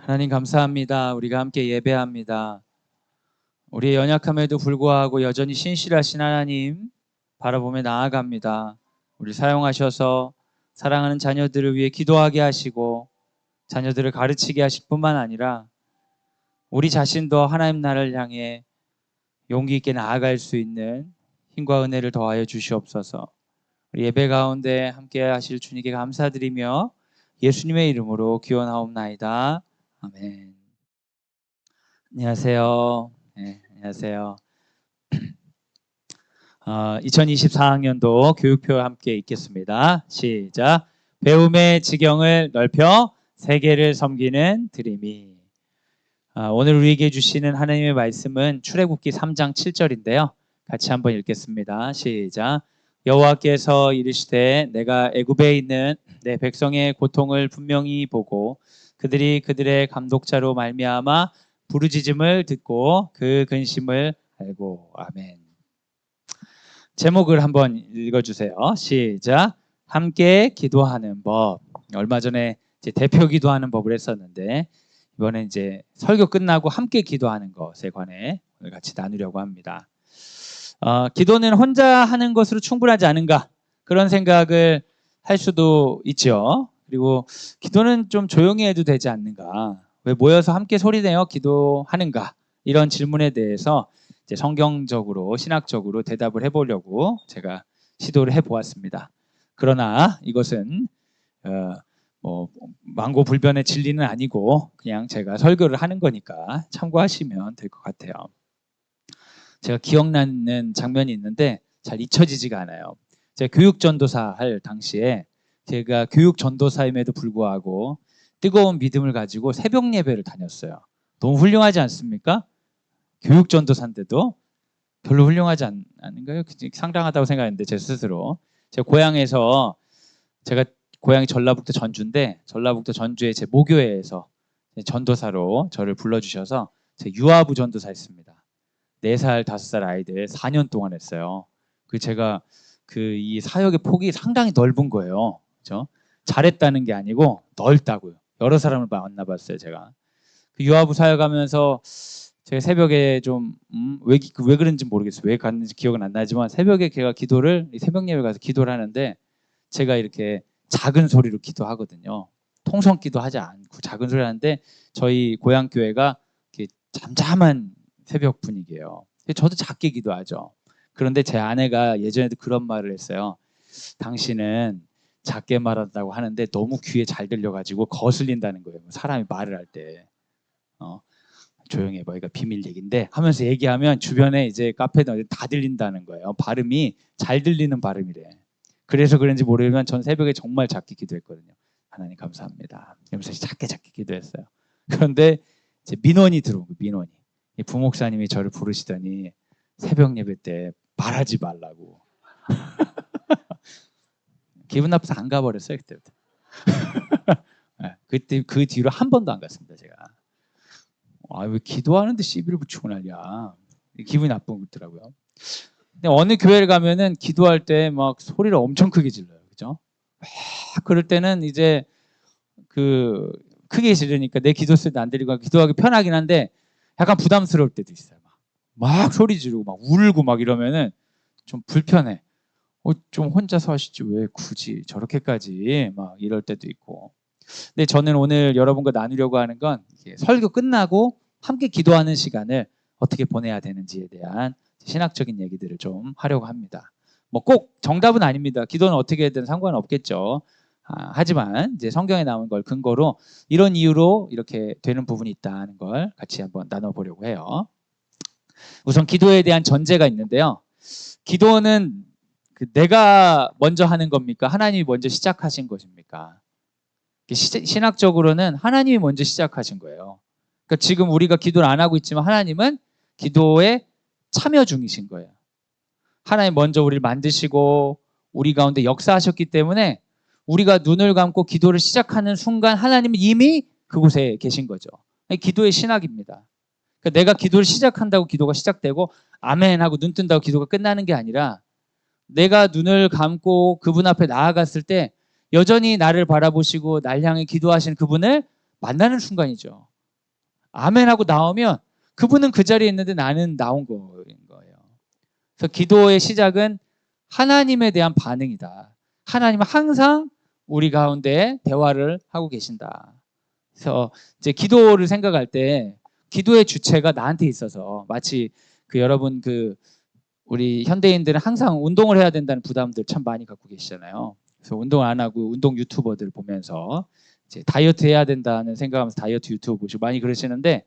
하나님 감사합니다. 우리가 함께 예배합니다. 우리의 연약함에도 불구하고 여전히 신실하신 하나님 바라보며 나아갑니다. 우리 사용하셔서 사랑하는 자녀들을 위해 기도하게 하시고 자녀들을 가르치게 하실 뿐만 아니라 우리 자신도 하나님 나라를 향해 용기 있게 나아갈 수 있는 힘과 은혜를 더하여 주시옵소서. 우리 예배 가운데 함께 하실 주님께 감사드리며 예수님의 이름으로 기원하옵나이다. 아멘. 안녕하세요. 네, 안녕하세요. 2024학년도 교육표 함께 읽겠습니다. 시작. 배움의 지경을 넓혀 세계를 섬기는 드림이. 오늘 우리에게 주시는 하나님의 말씀은 출애굽기 3장 7절인데요. 같이 한번 읽겠습니다. 시작. 여호와께서 이르시되 내가 애굽에 있는 내 백성의 고통을 분명히 보고 그들이 그들의 감독자로 말미암아 부르짖음을 듣고 그 근심을 알고. 아멘. 제목을 한번 읽어주세요. 시작. 함께 기도하는 법. 얼마 전에 이제 대표 기도하는 법을 했었는데 이번에 이제 설교 끝나고 함께 기도하는 것에 관해 오늘 같이 나누려고 합니다. 기도는 혼자 하는 것으로 충분하지 않은가 그런 생각을 할 수도 있죠. 그리고 기도는 좀 조용히 해도 되지 않는가, 왜 모여서 함께 소리내어 기도하는가, 이런 질문에 대해서 이제 성경적으로 신학적으로 대답을 해보려고 제가 시도를 해보았습니다. 그러나 이것은 만고불변의 진리는 아니고 그냥 제가 설교를 하는 거니까 참고하시면 될 것 같아요. 제가 기억나는 장면이 있는데 잘 잊혀지지가 않아요. 제가 교육전도사 할 당시에 제가 교육전도사임에도 불구하고 뜨거운 믿음을 가지고 새벽 예배를 다녔어요. 너무 훌륭하지 않습니까? 교육전도사인데도 별로 훌륭하지 않은가요? 상당하다고 생각했는데 제 스스로. 제가 고향이 전라북도 전주인데 전라북도 전주의 제 모교회에서 전도사로 저를 불러주셔서 제 유아부 전도사 했습니다. 4살, 5살 아이들 4년 동안 했어요. 제가 이 사역의 폭이 상당히 넓은 거예요. 그렇죠? 잘했다는 게 아니고 넓다고요. 여러 사람을 만나봤어요, 제가. 유아부 사역하면서 제가 새벽에 좀 왜 그런지 모르겠어요. 왜 갔는지 기억은 안 나지만 새벽에 제가 새벽 예배 가서 기도를 하는데 제가 이렇게 작은 소리로 기도하거든요. 통성 기도하지 않고 작은 소리 하는데 저희 고향 교회가 이렇게 잠잠한 새벽 분위기예요. 저도 작게 기도하죠. 그런데 제 아내가 예전에도 그런 말을 했어요. 당신은 작게 말한다고 하는데 너무 귀에 잘 들려가지고 거슬린다는 거예요. 사람이 말을 할 때. 조용히 해봐. 이거 비밀 얘기인데 하면서 얘기하면 주변에 이제 카페도 다 들린다는 거예요. 발음이 잘 들리는 발음이래. 그래서 그런지 모르지만 전 새벽에 정말 작게 기도했거든요. 하나님 감사합니다. 그러면서 작게 기도했어요. 그런데 이제 민원이 들어온 거예요. 민원이. 부목사님이 저를 부르시더니 새벽 예배 때 말하지 말라고. 기분 나빠서 안 가버렸어요. 그때부터. 그때 그 뒤로 한 번도 안 갔습니다. 제가. 왜 기도하는데 시비를 붙이고 난리야. 기분이 나쁘더라고요. 근데 어느 교회를 가면은 기도할 때 막 소리를 엄청 크게 질러요. 그죠? 그럴 때는 이제 크게 지르니까 내 기도 소리도 안 들리고 기도하기 편하긴 한데 약간 부담스러울 때도 있어요. 막 소리 지르고 막 울고 막 이러면은 좀 불편해. 좀 혼자서 하시지 왜 굳이 저렇게까지 막 이럴 때도 있고. 근데 저는 오늘 여러분과 나누려고 하는 건 설교 끝나고 함께 기도하는 시간을 어떻게 보내야 되는지에 대한 신학적인 얘기들을 좀 하려고 합니다. 꼭 정답은 아닙니다. 기도는 어떻게든 상관없겠죠. 하지만 이제 성경에 나온 걸 근거로 이런 이유로 이렇게 되는 부분이 있다는 걸 같이 한번 나눠보려고 해요. 우선 기도에 대한 전제가 있는데요. 기도는 내가 먼저 하는 겁니까? 하나님이 먼저 시작하신 것입니까? 신학적으로는 하나님이 먼저 시작하신 거예요. 그러니까 지금 우리가 기도를 안 하고 있지만 하나님은 기도에 참여 중이신 거예요. 하나님 먼저 우리를 만드시고 우리 가운데 역사하셨기 때문에 우리가 눈을 감고 기도를 시작하는 순간 하나님은 이미 그곳에 계신 거죠. 기도의 신학입니다. 그러니까 내가 기도를 시작한다고 기도가 시작되고 아멘 하고 눈 뜬다고 기도가 끝나는 게 아니라 내가 눈을 감고 그분 앞에 나아갔을 때 여전히 나를 바라보시고 날 향해 기도하시는 그분을 만나는 순간이죠. 아멘하고 나오면 그분은 그 자리에 있는데 나는 나온 거예요. 그래서 기도의 시작은 하나님에 대한 반응이다. 하나님은 항상 우리 가운데 대화를 하고 계신다. 그래서 이제 기도를 생각할 때 기도의 주체가 나한테 있어서 마치 여러분 우리 현대인들은 항상 운동을 해야 된다는 부담들 참 많이 갖고 계시잖아요. 그래서 운동 안 하고 운동 유튜버들 보면서 이제 다이어트 해야 된다는 생각하면서 다이어트 유튜브 보시고 많이 그러시는데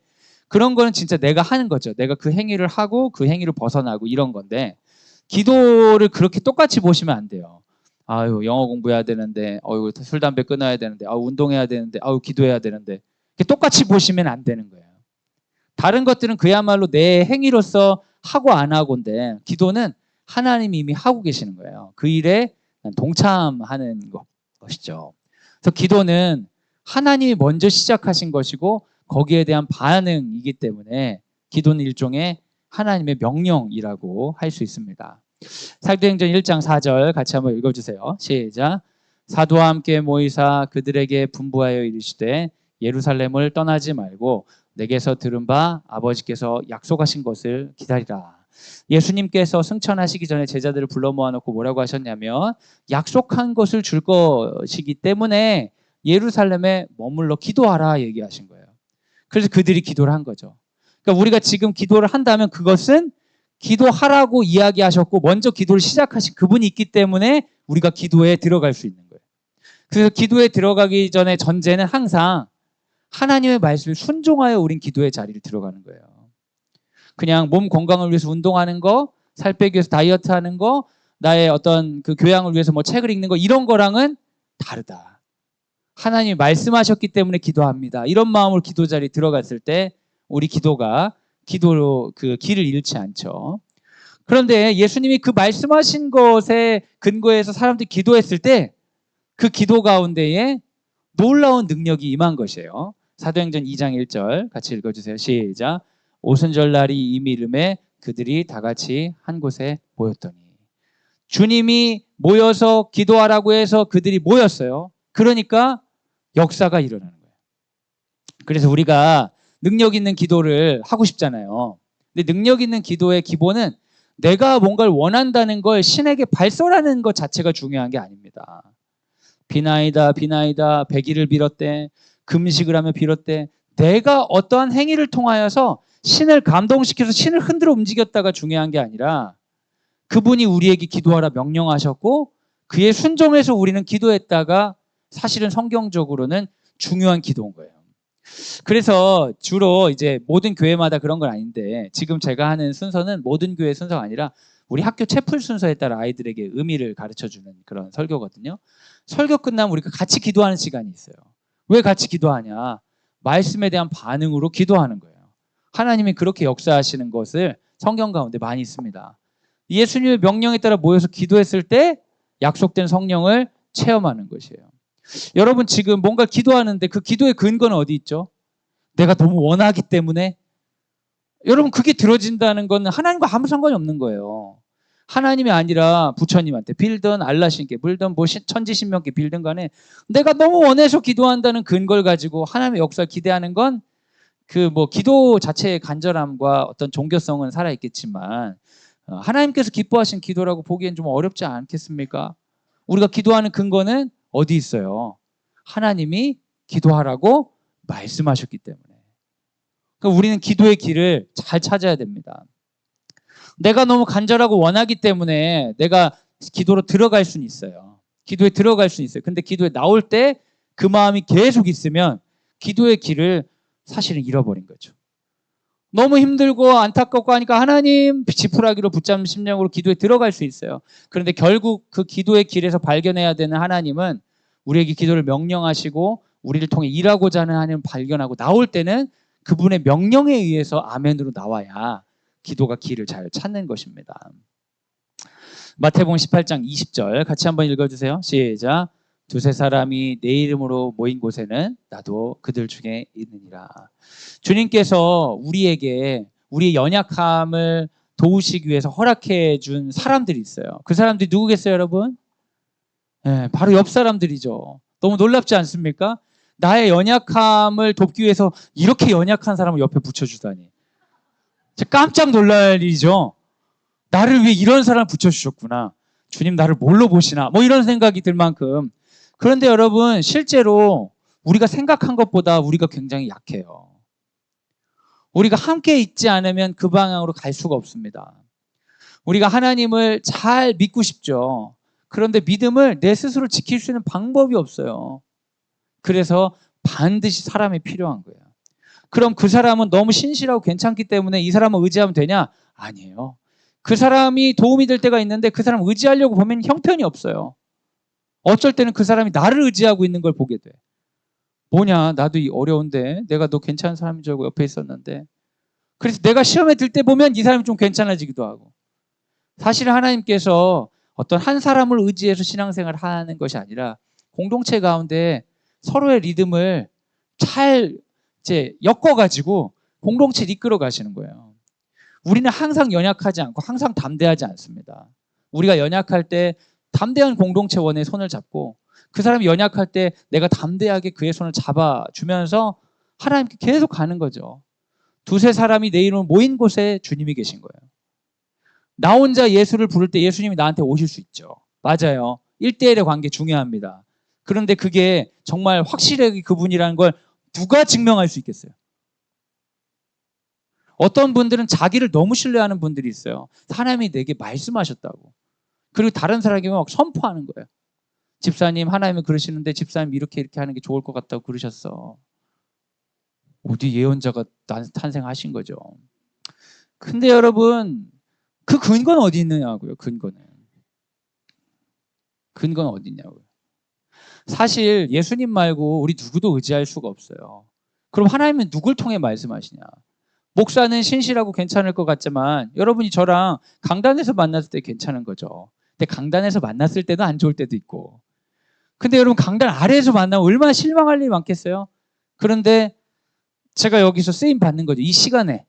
그런 거는 진짜 내가 하는 거죠. 내가 그 행위를 하고 그 행위를 벗어나고 이런 건데 기도를 그렇게 똑같이 보시면 안 돼요. 아유, 영어 공부해야 되는데, 술, 담배 끊어야 되는데, 운동해야 되는데, 기도해야 되는데. 똑같이 보시면 안 되는 거예요. 다른 것들은 그야말로 내 행위로서 하고 안 하고인데, 기도는 하나님이 이미 하고 계시는 거예요. 그 일에 동참하는 것이죠. 그래서 기도는 하나님이 먼저 시작하신 것이고, 거기에 대한 반응이기 때문에 기도는 일종의 하나님의 명령이라고 할 수 있습니다. 사도행전 1장 4절 같이 한번 읽어주세요. 시작. 사도와 함께 모이사 그들에게 분부하여 이르시되 예루살렘을 떠나지 말고 내게서 들은 바 아버지께서 약속하신 것을 기다리라. 예수님께서 승천하시기 전에 제자들을 불러 모아놓고 뭐라고 하셨냐면 약속한 것을 줄 것이기 때문에 예루살렘에 머물러 기도하라 얘기하신 거예요. 그래서 그들이 기도를 한 거죠. 그러니까 우리가 지금 기도를 한다면 그것은 기도하라고 이야기하셨고 먼저 기도를 시작하신 그분이 있기 때문에 우리가 기도에 들어갈 수 있는 거예요. 그래서 기도에 들어가기 전에 전제는 항상 하나님의 말씀을 순종하여 우린 기도의 자리를 들어가는 거예요. 그냥 몸 건강을 위해서 운동하는 거, 살 빼기 위해서 다이어트 하는 거, 나의 어떤 그 교양을 위해서 뭐 책을 읽는 거 이런 거랑은 다르다. 하나님이 말씀하셨기 때문에 기도합니다. 이런 마음으로 기도 자리에 들어갔을 때 우리 기도가 기도로 그 길을 잃지 않죠. 그런데 예수님이 그 말씀하신 것에 근거해서 사람들이 기도했을 때 그 기도 가운데에 놀라운 능력이 임한 것이에요. 사도행전 2장 1절 같이 읽어주세요. 시작. 오순절날이 이미 이름에 그들이 다 같이 한 곳에 모였더니 주님이 모여서 기도하라고 해서 그들이 모였어요. 그러니까 역사가 일어나는 거예요. 그래서 우리가 능력 있는 기도를 하고 싶잖아요. 근데 능력 있는 기도의 기본은 내가 뭔가를 원한다는 걸 신에게 발설하는 것 자체가 중요한 게 아닙니다. 비나이다 비나이다 100일을 빌었대 금식을 하며 빌었대 내가 어떠한 행위를 통하여서 신을 감동시켜서 신을 흔들어 움직였다가 중요한 게 아니라 그분이 우리에게 기도하라 명령하셨고 그에 순종해서 우리는 기도했다가 사실은 성경적으로는 중요한 기도인 거예요. 그래서 주로 이제 모든 교회마다 그런 건 아닌데 지금 제가 하는 순서는 모든 교회 순서가 아니라 우리 학교 채플 순서에 따라 아이들에게 의미를 가르쳐주는 그런 설교거든요. 설교 끝나면 우리가 같이 기도하는 시간이 있어요. 왜 같이 기도하냐? 말씀에 대한 반응으로 기도하는 거예요. 하나님이 그렇게 역사하시는 것을 성경 가운데 많이 있습니다. 예수님의 명령에 따라 모여서 기도했을 때 약속된 성령을 체험하는 것이에요. 여러분 지금 뭔가 기도하는데 그 기도의 근거는 어디 있죠? 내가 너무 원하기 때문에 여러분 그게 들어진다는 건 하나님과 아무 상관이 없는 거예요. 하나님이 아니라 부처님한테 빌든 알라신께 빌든 뭐 천지신명께 빌든 간에 내가 너무 원해서 기도한다는 근거를 가지고 하나님의 역사를 기대하는 건 그 뭐 기도 자체의 간절함과 어떤 종교성은 살아있겠지만 하나님께서 기뻐하신 기도라고 보기엔 좀 어렵지 않겠습니까? 우리가 기도하는 근거는 어디 있어요? 하나님이 기도하라고 말씀하셨기 때문에. 그러니까 우리는 기도의 길을 잘 찾아야 됩니다. 내가 너무 간절하고 원하기 때문에 내가 기도로 들어갈 수는 있어요. 기도에 들어갈 수는 있어요. 근데 기도에 나올 때 그 마음이 계속 있으면 기도의 길을 사실은 잃어버린 거죠. 너무 힘들고 안타깝고 하니까 하나님 지푸라기로 붙잡는 심령으로 기도에 들어갈 수 있어요. 그런데 결국 그 기도의 길에서 발견해야 되는 하나님은 우리에게 기도를 명령하시고 우리를 통해 일하고자 하는 하나님을 발견하고 나올 때는 그분의 명령에 의해서 아멘으로 나와야 기도가 길을 잘 찾는 것입니다. 마태복음 18장 20절 같이 한번 읽어주세요. 시작. 두세 사람이 내 이름으로 모인 곳에는 나도 그들 중에 있느니라. 주님께서 우리에게 우리의 연약함을 도우시기 위해서 허락해 준 사람들이 있어요. 그 사람들이 누구겠어요, 여러분? 네, 바로 옆 사람들이죠. 너무 놀랍지 않습니까? 나의 연약함을 돕기 위해서 이렇게 연약한 사람을 옆에 붙여주다니. 진짜 깜짝 놀랄 일이죠. 나를 위해 이런 사람을 붙여주셨구나. 주님 나를 뭘로 보시나. 뭐 이런 생각이 들 만큼. 그런데 여러분 실제로 우리가 생각한 것보다 우리가 굉장히 약해요. 우리가 함께 있지 않으면 그 방향으로 갈 수가 없습니다. 우리가 하나님을 잘 믿고 싶죠. 그런데 믿음을 내 스스로 지킬 수 있는 방법이 없어요. 그래서 반드시 사람이 필요한 거예요. 그럼 그 사람은 너무 신실하고 괜찮기 때문에 이 사람을 의지하면 되냐? 아니에요. 그 사람이 도움이 될 때가 있는데 그 사람 의지하려고 보면 형편이 없어요. 어쩔 때는 그 사람이 나를 의지하고 있는 걸 보게 돼. 뭐냐, 나도 어려운데 내가 너 괜찮은 사람인 줄 알고 옆에 있었는데. 그래서 내가 시험에 들 때 보면 이 사람이 좀 괜찮아지기도 하고. 사실 하나님께서 어떤 한 사람을 의지해서 신앙생활을 하는 것이 아니라 공동체 가운데 서로의 리듬을 잘 이제 엮어가지고 공동체를 이끌어 가시는 거예요. 우리는 항상 연약하지 않고 항상 담대하지 않습니다. 우리가 연약할 때 담대한 공동체원의 손을 잡고 그 사람이 연약할 때 내가 담대하게 그의 손을 잡아주면서 하나님께 계속 가는 거죠. 두세 사람이 내 이름으로 모인 곳에 주님이 계신 거예요. 나 혼자 예수를 부를 때 예수님이 나한테 오실 수 있죠. 맞아요. 1대1의 관계 중요합니다. 그런데 그게 정말 확실하게 그분이라는 걸 누가 증명할 수 있겠어요? 어떤 분들은 자기를 너무 신뢰하는 분들이 있어요. 하나님이 내게 말씀하셨다고. 그리고 다른 사람에게 막 선포하는 거예요. 집사님, 하나님은 그러시는데 집사님 이렇게 하는 게 좋을 것 같다고 그러셨어. 어디 예언자가 탄생하신 거죠. 근데 여러분, 그 근거는 어디 있느냐고요, 근거는. 근거는 어디 있냐고요. 사실 예수님 말고 우리 누구도 의지할 수가 없어요. 그럼 하나님은 누굴 통해 말씀하시냐? 목사는 신실하고 괜찮을 것 같지만 여러분이 저랑 강단에서 만났을 때 괜찮은 거죠. 근데 강단에서 만났을 때도 안 좋을 때도 있고. 근데 여러분 강단 아래에서 만나면 얼마나 실망할 일이 많겠어요? 그런데 제가 여기서 쓰임 받는 거죠. 이 시간에.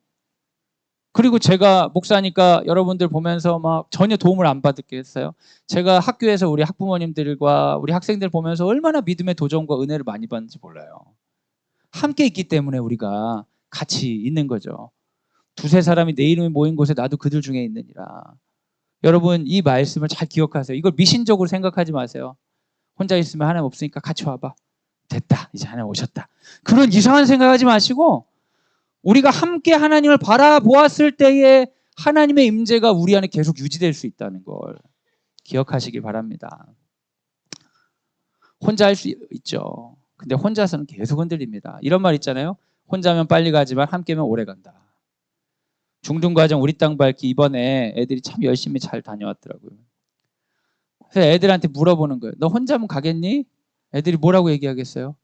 그리고 제가 목사니까 여러분들 보면서 막 전혀 도움을 안 받겠어요. 제가 학교에서 우리 학부모님들과 우리 학생들 보면서 얼마나 믿음의 도전과 은혜를 많이 받는지 몰라요. 함께 있기 때문에 우리가 같이 있는 거죠. 두세 사람이 내 이름이 모인 곳에 나도 그들 중에 있느니라. 여러분 이 말씀을 잘 기억하세요. 이걸 미신적으로 생각하지 마세요. 혼자 있으면 하나님 없으니까 같이 와봐. 됐다. 이제 하나님 오셨다. 그런 이상한 생각하지 마시고 우리가 함께 하나님을 바라보았을 때에 하나님의 임재가 우리 안에 계속 유지될 수 있다는 걸 기억하시기 바랍니다. 혼자 할 수 있죠. 근데 혼자서는 계속 흔들립니다. 이런 말 있잖아요. 혼자면 빨리 가지만 함께면 오래 간다. 중등과정 우리 땅 밝기 이번에 애들이 참 열심히 잘 다녀왔더라고요. 그래서 애들한테 물어보는 거예요. 너 혼자면 가겠니? 애들이 뭐라고 얘기하겠어요?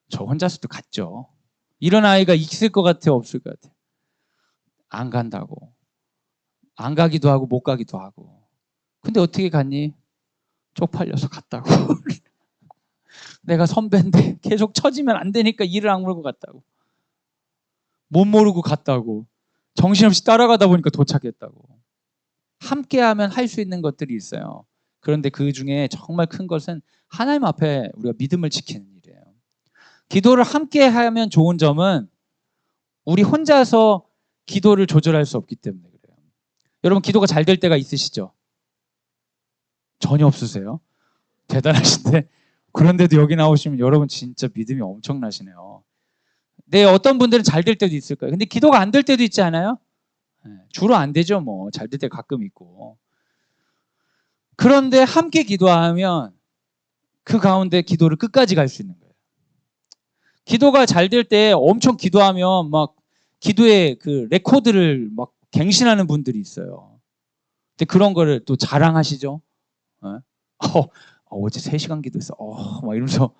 저 혼자서도 갔죠. 이런 아이가 있을 것 같아요? 없을 것 같아요? 안 간다고. 안 가기도 하고 못 가기도 하고. 근데 어떻게 갔니? 쪽팔려서 갔다고. 내가 선배인데 계속 처지면 안 되니까 일을 악물고 갔다고. 못 모르고 갔다고. 정신없이 따라가다 보니까 도착했다고. 함께하면 할 수 있는 것들이 있어요. 그런데 그 중에 정말 큰 것은 하나님 앞에 우리가 믿음을 지키는 일이에요. 기도를 함께 하면 좋은 점은 우리 혼자서 기도를 조절할 수 없기 때문에 그래요. 여러분 기도가 잘 될 때가 있으시죠? 전혀 없으세요? 대단하신데 그런데도 여기 나오시면 여러분 진짜 믿음이 엄청나시네요. 네, 어떤 분들은 잘 될 때도 있을 거예요. 근데 기도가 안 될 때도 있지 않아요? 주로 안 되죠. 뭐 잘 될 때 가끔 있고. 그런데 함께 기도하면 그 가운데 기도를 끝까지 갈 수 있는 거예요. 기도가 잘 될 때 엄청 기도하면 막 기도의 그 레코드를 막 갱신하는 분들이 있어요. 근데 그런 거를 또 자랑하시죠. 어제 3시간 기도했어. 막 이러면서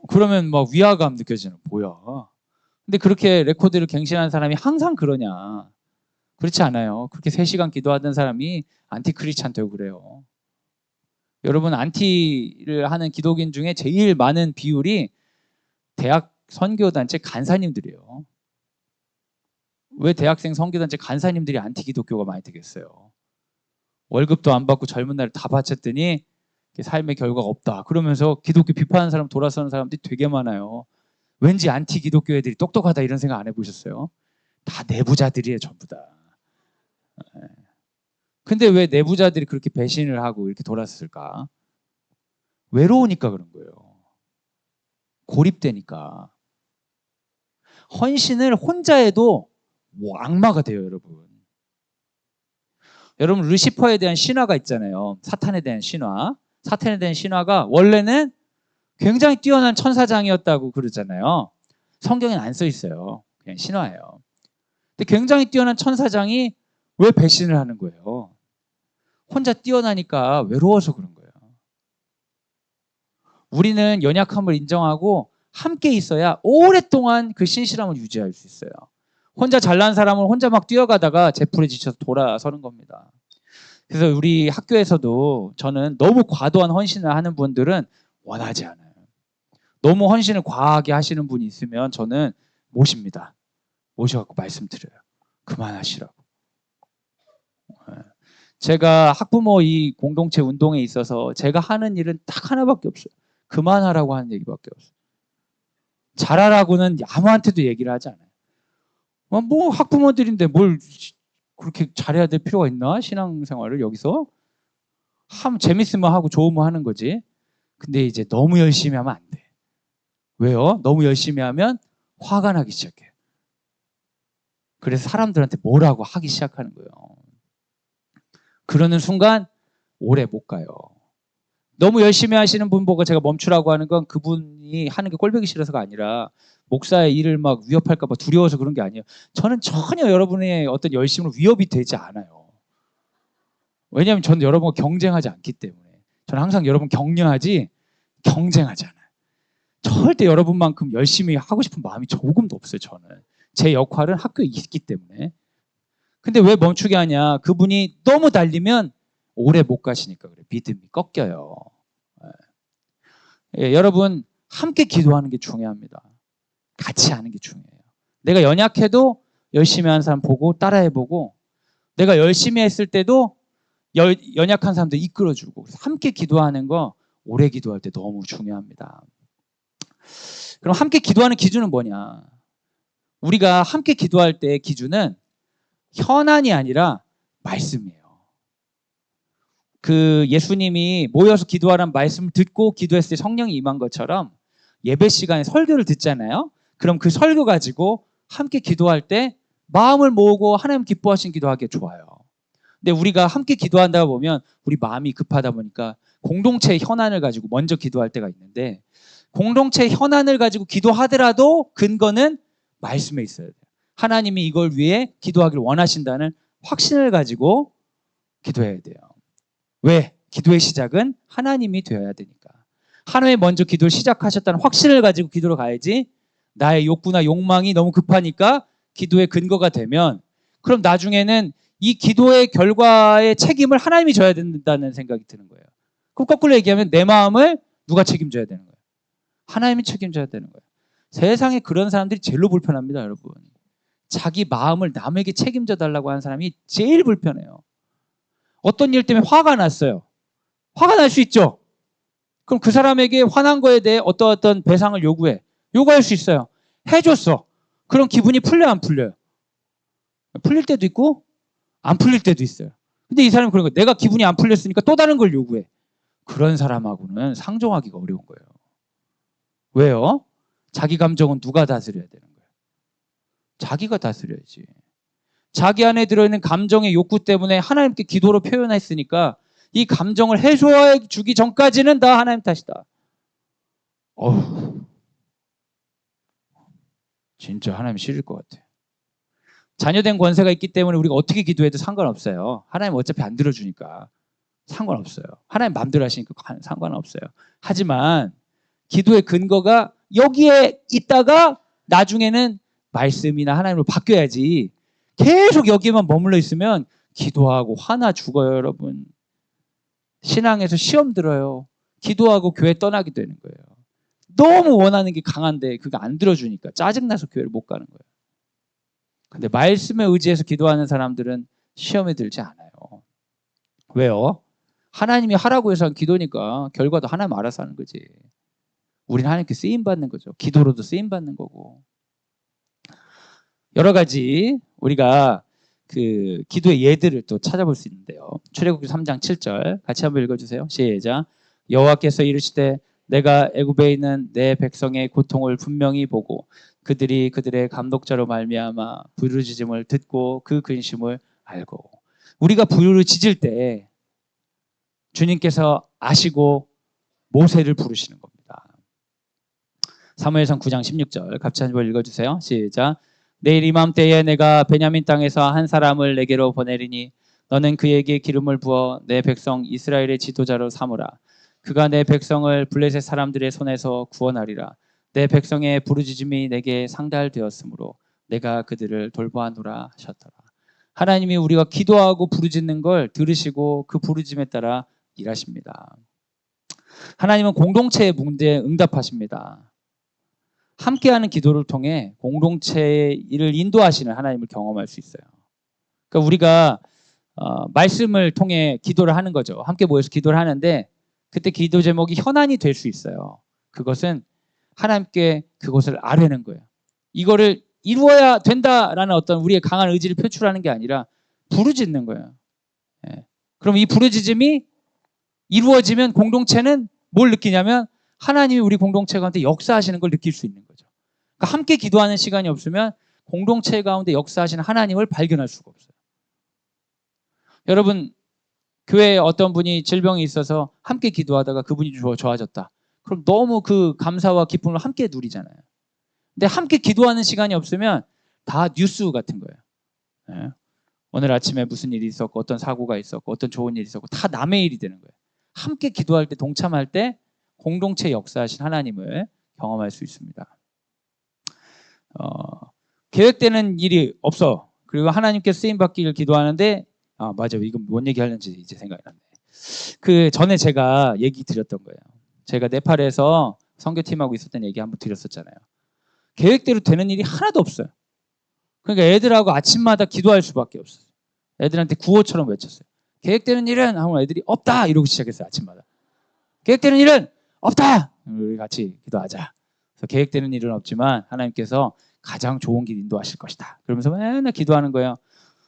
그러면 막 위화감 느껴지는 뭐야. 근데 그렇게 레코드를 갱신하는 사람이 항상 그러냐. 그렇지 않아요. 그렇게 3시간 기도하던 사람이 안티크리스찬 되고 그래요. 여러분 안티를 하는 기독인 중에 제일 많은 비율이 대학 선교단체 간사님들이에요. 왜 대학생 선교단체 간사님들이 안티 기독교가 많이 되겠어요. 월급도 안 받고 젊은 날을 다 바쳤더니 삶의 결과가 없다. 그러면서 기독교 비판하는 사람, 돌아서는 사람들이 되게 많아요. 왠지 안티 기독교 애들이 똑똑하다 이런 생각 안 해보셨어요? 다 내부자들이에요, 전부 다. 근데 왜 내부자들이 그렇게 배신을 하고 이렇게 돌아섰을까? 외로우니까 그런 거예요. 고립되니까. 헌신을 혼자 해도 악마가 돼요, 여러분. 여러분, 루시퍼에 대한 신화가 있잖아요. 사탄에 대한 신화. 사탄에 대한 신화가 원래는 굉장히 뛰어난 천사장이었다고 그러잖아요. 성경에는 안 써 있어요. 그냥 신화예요. 근데 굉장히 뛰어난 천사장이 왜 배신을 하는 거예요? 혼자 뛰어나니까 외로워서 그런 거예요. 우리는 연약함을 인정하고 함께 있어야 오랫동안 그 신실함을 유지할 수 있어요. 혼자 잘난 사람은 혼자 막 뛰어가다가 제풀에 지쳐서 돌아서는 겁니다. 그래서 우리 학교에서도 저는 너무 과도한 헌신을 하는 분들은 원하지 않아요. 너무 헌신을 과하게 하시는 분이 있으면 저는 모십니다. 모셔갖고 말씀드려요. 그만하시라고. 제가 학부모 이 공동체 운동에 있어서 제가 하는 일은 딱 하나밖에 없어요. 그만하라고 하는 얘기밖에 없어요. 잘하라고는 아무한테도 얘기를 하지 않아요. 뭐 학부모들인데 뭘 그렇게 잘해야 될 필요가 있나? 신앙생활을 여기서 재밌으면 하고 좋으면 하는 거지. 근데 이제 너무 열심히 하면 안 돼. 왜요? 너무 열심히 하면 화가 나기 시작해요. 그래서 사람들한테 뭐라고 하기 시작하는 거예요. 그러는 순간 오래 못 가요. 너무 열심히 하시는 분 보고 제가 멈추라고 하는 건 그분이 하는 게 꼴보기 싫어서가 아니라 목사의 일을 막 위협할까 봐 두려워서 그런 게 아니에요. 저는 전혀 여러분의 어떤 열심으로 위협이 되지 않아요. 왜냐하면 저는 여러분과 경쟁하지 않기 때문에. 저는 항상 여러분 격려하지 경쟁하지 않아요. 절대 여러분만큼 열심히 하고 싶은 마음이 조금도 없어요. 저는. 제 역할은 학교에 있기 때문에. 근데 왜 멈추게 하냐. 그분이 너무 달리면 오래 못 가시니까 그래요. 믿음이 꺾여요. 예, 여러분 함께 기도하는 게 중요합니다. 같이 하는 게 중요해요. 내가 연약해도 열심히 하는 사람 보고 따라해보고 내가 열심히 했을 때도 연약한 사람들 이끌어주고 함께 기도하는 거 오래 기도할 때 너무 중요합니다. 그럼 함께 기도하는 기준은 뭐냐? 우리가 함께 기도할 때 기준은 현안이 아니라 말씀이에요. 그 예수님이 모여서 기도하라는 말씀을 듣고 기도했을 때 성령이 임한 것처럼 예배 시간에 설교를 듣잖아요. 그럼 그 설교 가지고 함께 기도할 때 마음을 모으고 하나님 기뻐하신 기도하기 좋아요. 근데 우리가 함께 기도한다 보면 우리 마음이 급하다 보니까 공동체의 현안을 가지고 먼저 기도할 때가 있는데 공동체 현안을 가지고 기도하더라도 근거는 말씀에 있어야 돼요. 하나님이 이걸 위해 기도하기를 원하신다는 확신을 가지고 기도해야 돼요. 왜? 기도의 시작은 하나님이 되어야 되니까. 하나님이 먼저 기도를 시작하셨다는 확신을 가지고 기도로 가야지 나의 욕구나 욕망이 너무 급하니까 기도의 근거가 되면 그럼 나중에는 이 기도의 결과의 책임을 하나님이 져야 된다는 생각이 드는 거예요. 그럼 거꾸로 얘기하면 내 마음을 누가 책임져야 되는 거예요? 하나님이 책임져야 되는 거예요. 세상에 그런 사람들이 제일로 불편합니다, 여러분. 자기 마음을 남에게 책임져 달라고 하는 사람이 제일 불편해요. 어떤 일 때문에 화가 났어요. 화가 날 수 있죠. 그럼 그 사람에게 화난 거에 대해 어떤 배상을 요구해. 요구할 수 있어요. 해줬어. 그럼 기분이 풀려 안 풀려요? 풀릴 때도 있고 안 풀릴 때도 있어요. 근데 이 사람은 그런 거예요. 내가 기분이 안 풀렸으니까 또 다른 걸 요구해. 그런 사람하고는 상종하기가 어려운 거예요. 왜요? 자기 감정은 누가 다스려야 되는 거예요? 자기가 다스려야지. 자기 안에 들어있는 감정의 욕구 때문에 하나님께 기도로 표현했으니까 이 감정을 해소해 주기 전까지는 다 하나님 탓이다. 어휴, 진짜 하나님 싫을 것 같아. 자녀된 권세가 있기 때문에 우리가 어떻게 기도해도 상관없어요. 하나님 어차피 안 들어주니까 상관없어요. 하나님 마음대로 하시니까 상관없어요. 하지만 기도의 근거가 여기에 있다가 나중에는 말씀이나 하나님으로 바뀌어야지 계속 여기에만 머물러 있으면 기도하고 화나 죽어요, 여러분. 신앙에서 시험 들어요. 기도하고 교회 떠나게 되는 거예요. 너무 원하는 게 강한데 그게 안 들어주니까 짜증나서 교회를 못 가는 거예요. 근데 말씀에 의지해서 기도하는 사람들은 시험에 들지 않아요. 왜요? 하나님이 하라고 해서 한 기도니까 결과도 하나님 알아서 하는 거지. 우리는 하나님께 쓰임 받는 거죠. 기도로도 쓰임 받는 거고. 여러 가지 우리가 그 기도의 예들을 또 찾아볼 수 있는데요. 출애굽기 3장 7절 같이 한번 읽어주세요. 시작. 여호와께서 이르시되 내가 애굽에 있는 내 백성의 고통을 분명히 보고 그들이 그들의 감독자로 말미암아 부르짖음을 듣고 그 근심을 알고. 우리가 부르짖을 때 주님께서 아시고 모세를 부르시는 겁니다. 사무엘상 9장 16절 같이 한번 읽어주세요. 시작. 내일 이맘때에 내가 베냐민 땅에서 한 사람을 내게로 보내리니 너는 그에게 기름을 부어 내 백성 이스라엘의 지도자로 삼으라. 그가 내 백성을 블레셋 사람들의 손에서 구원하리라. 내 백성의 부르짖음이 내게 상달되었으므로 내가 그들을 돌보아노라 하셨더라. 하나님이 우리가 기도하고 부르짖는 걸 들으시고 그 부르짖음에 따라 일하십니다. 하나님은 공동체의 문제에 응답하십니다. 함께하는 기도를 통해 공동체의 일을 인도하시는 하나님을 경험할 수 있어요. 그러니까 우리가 말씀을 통해 기도를 하는 거죠. 함께 모여서 기도를 하는데 그때 기도 제목이 현안이 될 수 있어요. 그것은 하나님께 그것을 아뢰는 거예요. 이거를 이루어야 된다라는 어떤 우리의 강한 의지를 표출하는 게 아니라 부르짖는 거예요. 그럼 이 부르짖음이 이루어지면 공동체는 뭘 느끼냐면 하나님이 우리 공동체 가운데 역사하시는 걸 느낄 수 있는 거죠. 그러니까 함께 기도하는 시간이 없으면 공동체 가운데 역사하시는 하나님을 발견할 수가 없어요. 여러분, 교회에 어떤 분이 질병이 있어서 함께 기도하다가 그분이 좋아졌다. 그럼 너무 그 감사와 기쁨을 함께 누리잖아요. 근데 함께 기도하는 시간이 없으면 다 뉴스 같은 거예요. 오늘 아침에 무슨 일이 있었고 어떤 사고가 있었고 어떤 좋은 일이 있었고 다 남의 일이 되는 거예요. 함께 기도할 때 동참할 때 공동체 역사하신 하나님을 경험할 수 있습니다. 계획되는 일이 없어. 그리고 하나님께 쓰임받기를 기도하는데 맞아. 이건 뭔 얘기하는지 이제 생각이 났네. 그 전에 제가 얘기 드렸던 거예요. 제가 네팔에서 선교팀하고 있었던 얘기 한번 드렸었잖아요. 계획대로 되는 일이 하나도 없어요. 그러니까 애들하고 아침마다 기도할 수밖에 없어요. 애들한테 구호처럼 외쳤어요. 계획되는 일은 하면 애들이 없다 이러고 시작했어요. 아침마다. 계획되는 일은 없다. 우리 같이 기도하자. 그래서 계획되는 일은 없지만 하나님께서 가장 좋은 길 인도하실 것이다. 그러면서 맨날 기도하는 거예요.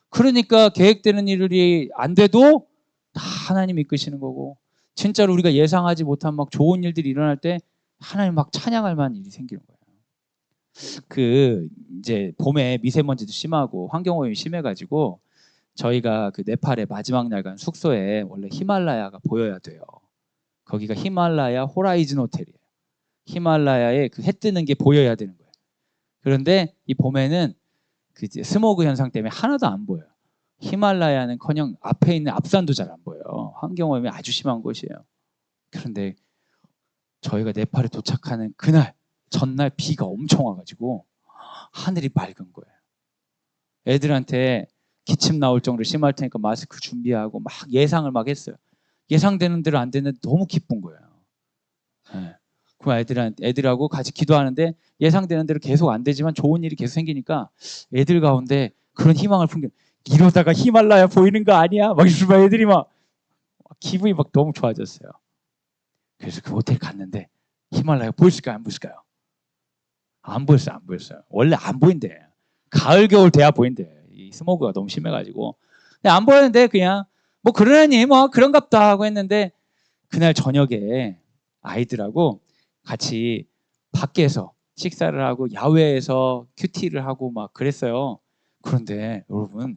그러니까 계획되는 일이 안 돼도 다 하나님이 이끄시는 거고 진짜로 우리가 예상하지 못한 막 좋은 일들이 일어날 때 하나님 막 찬양할 만한 일이 생기는 거예요. 그 이제 봄에 미세먼지도 심하고 환경오염이 심해가지고 저희가 그 네팔의 마지막 날 간 숙소에 원래 히말라야가 보여야 돼요. 거기가 히말라야 호라이즌 호텔이에요. 히말라야에 그 해 뜨는 게 보여야 되는 거예요. 그런데 이 봄에는 그 스모그 현상 때문에 하나도 안 보여요. 히말라야는커녕 앞에 있는 앞산도 잘 안 보여요. 환경오염이 아주 심한 곳이에요. 그런데 저희가 네팔에 도착하는 그날 전날 비가 엄청 와가지고 하늘이 맑은 거예요. 애들한테 기침 나올 정도로 심할 테니까 마스크 준비하고 막 예상을 막 했어요. 예상되는 대로 안 되는데 너무 기쁜 거예요. 네. 그럼 애들하고 같이 기도하는데 예상되는 대로 계속 안 되지만 좋은 일이 계속 생기니까 애들 가운데 그런 희망을 풍겨. 이러다가 히말라야 보이는 거 아니야? 막 이러면 애들이 막 기분이 막 너무 좋아졌어요. 그래서 그 호텔 갔는데 히말라야 보였을까요? 안 보였을까요? 안 보였어요. 안 보였어요. 원래 안 보인대. 가을 겨울 돼야 보인대. 이 스모그가 너무 심해가지고. 근데 안 보였는데 그냥 뭐 그러니 뭐 그런갑다 하고 했는데 그날 저녁에 아이들하고 같이 밖에서 식사를 하고 야외에서 큐티를 하고 막 그랬어요. 그런데 여러분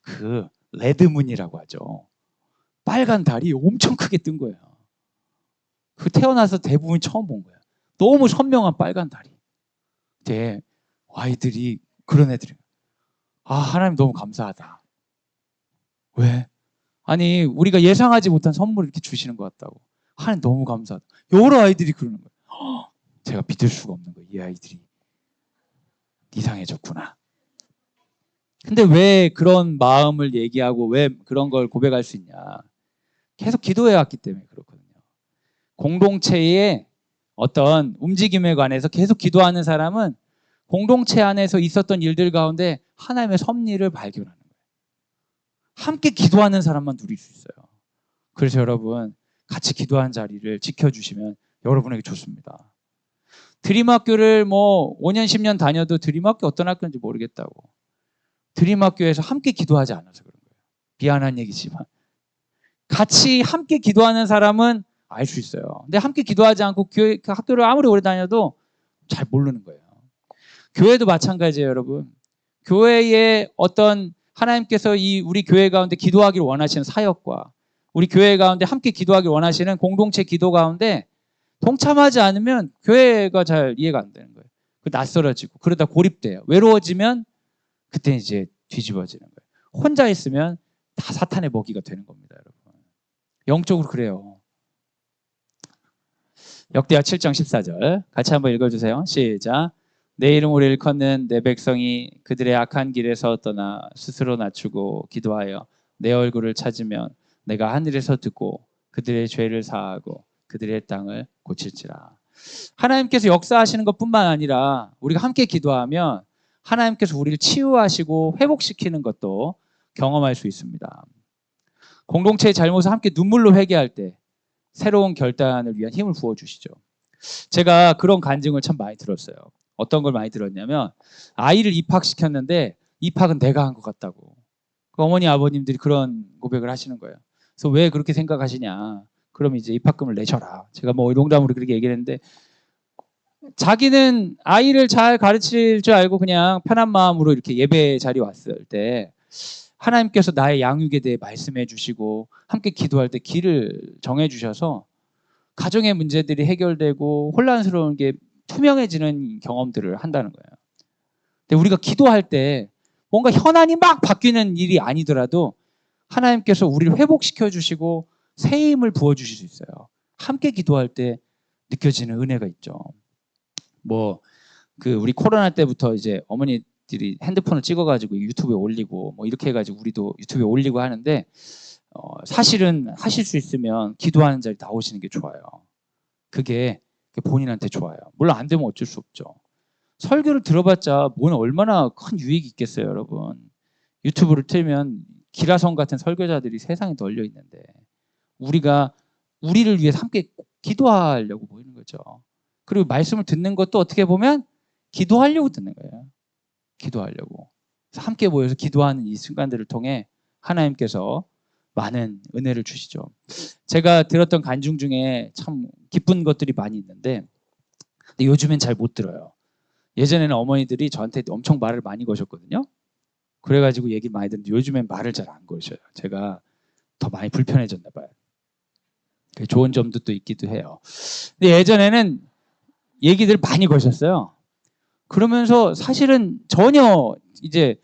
그 레드문이라고 하죠. 빨간 달이 엄청 크게 뜬 거예요. 그 태어나서 대부분 처음 본 거예요. 너무 선명한 빨간 달이. 근데 아이들이 그런 애들이 하나님 너무 감사하다. 왜? 아니 우리가 예상하지 못한 선물을 이렇게 주시는 것 같다고. 하나님 너무 감사하다. 여러 아이들이 그러는 거예요. 제가 믿을 수가 없는 거예요. 이 아이들이 이상해졌구나. 근데 왜 그런 마음을 얘기하고 왜 그런 걸 고백할 수 있냐. 계속 기도해 왔기 때문에 그렇거든요. 공동체의 어떤 움직임에 관해서 계속 기도하는 사람은 공동체 안에서 있었던 일들 가운데 하나님의 섭리를 발견하는 거예요. 함께 기도하는 사람만 누릴 수 있어요. 그래서 여러분 같이 기도하는 자리를 지켜주시면 여러분에게 좋습니다. 드림학교를 뭐 5년 10년 다녀도 드림학교 어떤 학교인지 모르겠다고. 드림학교에서 함께 기도하지 않아서 그런 거예요. 미안한 얘기지만 같이 함께 기도하는 사람은 알 수 있어요. 근데 함께 기도하지 않고 교회 학교를 아무리 오래 다녀도 잘 모르는 거예요. 교회도 마찬가지예요, 여러분. 교회에 어떤 하나님께서 이 우리 교회 가운데 기도하기를 원하시는 사역과 우리 교회 가운데 함께 기도하기를 원하시는 공동체 기도 가운데 동참하지 않으면 교회가 잘 이해가 안 되는 거예요. 낯설어지고 그러다 고립돼요. 외로워지면 그때 이제 뒤집어지는 거예요. 혼자 있으면 다 사탄의 먹이가 되는 겁니다, 여러분. 영적으로 그래요. 역대하 7장 14절 같이 한번 읽어주세요. 시작. 내 이름으로 일컫는 내 백성이 그들의 악한 길에서 떠나 스스로 낮추고 기도하여 내 얼굴을 찾으면 내가 하늘에서 듣고 그들의 죄를 사하고 그들의 땅을 고칠지라. 하나님께서 역사하시는 것뿐만 아니라 우리가 함께 기도하면 하나님께서 우리를 치유하시고 회복시키는 것도 경험할 수 있습니다. 공동체의 잘못을 함께 눈물로 회개할 때 새로운 결단을 위한 힘을 부어주시죠. 제가 그런 간증을 참 많이 들었어요. 어떤 걸 많이 들었냐면 아이를 입학시켰는데 입학은 내가 한 것 같다고. 그 어머니 아버님들이 그런 고백을 하시는 거예요. 그래서 왜 그렇게 생각하시냐. 그럼 이제 입학금을 내셔라. 제가 뭐 농담으로 그렇게 얘기를 했는데 자기는 아이를 잘 가르칠 줄 알고 그냥 편한 마음으로 이렇게 예배 자리 왔을 때 하나님께서 나의 양육에 대해 말씀해 주시고 함께 기도할 때 길을 정해 주셔서 가정의 문제들이 해결되고 혼란스러운 게 투명해지는 경험들을 한다는 거예요. 근데 우리가 기도할 때 뭔가 현안이 막 바뀌는 일이 아니더라도 하나님께서 우리를 회복시켜 주시고 새 힘을 부어 주실 수 있어요. 함께 기도할 때 느껴지는 은혜가 있죠. 뭐 그 우리 코로나 때부터 이제 어머니들이 핸드폰을 찍어가지고 유튜브에 올리고 뭐 이렇게 해가지고 우리도 유튜브에 올리고 하는데 사실은 하실 수 있으면 기도하는 자리 나오시는 게 좋아요. 그게 본인한테 좋아요. 물론 안 되면 어쩔 수 없죠. 설교를 들어봤자 뭔 얼마나 큰 유익이 있겠어요, 여러분. 유튜브를 틀면 기라성 같은 설교자들이 세상에 널려 있는데 우리가 우리를 위해서 함께 기도하려고 보이는 거죠. 그리고 말씀을 듣는 것도 어떻게 보면 기도하려고 듣는 거예요. 기도하려고. 그래서 함께 모여서 기도하는 이 순간들을 통해 하나님께서 많은 은혜를 주시죠. 제가 들었던 간증 중에 참 기쁜 것들이 많이 있는데 근데 요즘엔 잘 못 들어요. 예전에는 어머니들이 저한테 엄청 말을 많이 거셨거든요. 그래가지고 얘기 많이 듣는데 요즘엔 말을 잘 안 거셔요. 제가 더 많이 불편해졌나 봐요. 좋은 점도 또 있기도 해요. 근데 예전에는 얘기들 많이 거셨어요. 그러면서 사실은 전혀 이제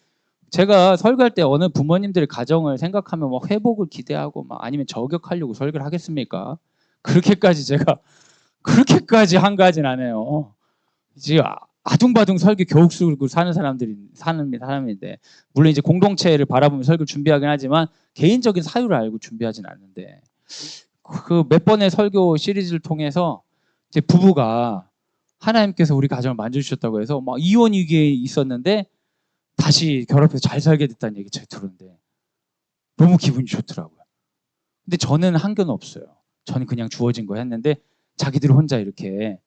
제가 설교할 때 어느 부모님들의 가정을 생각하면 막 회복을 기대하고 막 아니면 저격하려고 설교를 하겠습니까? 그렇게까지 제가 그렇게까지 한가하진 않아요. 이제 아둥바둥 설교 겨우 쓰고 사는 사람인데 물론 이제 공동체를 바라보면 설교 준비하긴 하지만 개인적인 사유를 알고 준비하진 않는데 그 몇 번의 설교 시리즈를 통해서 이제 부부가 하나님께서 우리 가정을 만져주셨다고 해서 막 이혼 위기에 있었는데 다시 결합해서 잘 살게 됐다는 얘기 제가 들었는데 너무 기분이 좋더라고요. 근데 저는 한견 없어요. 저는 그냥 주어진 거 했는데 자기들 혼자 이렇게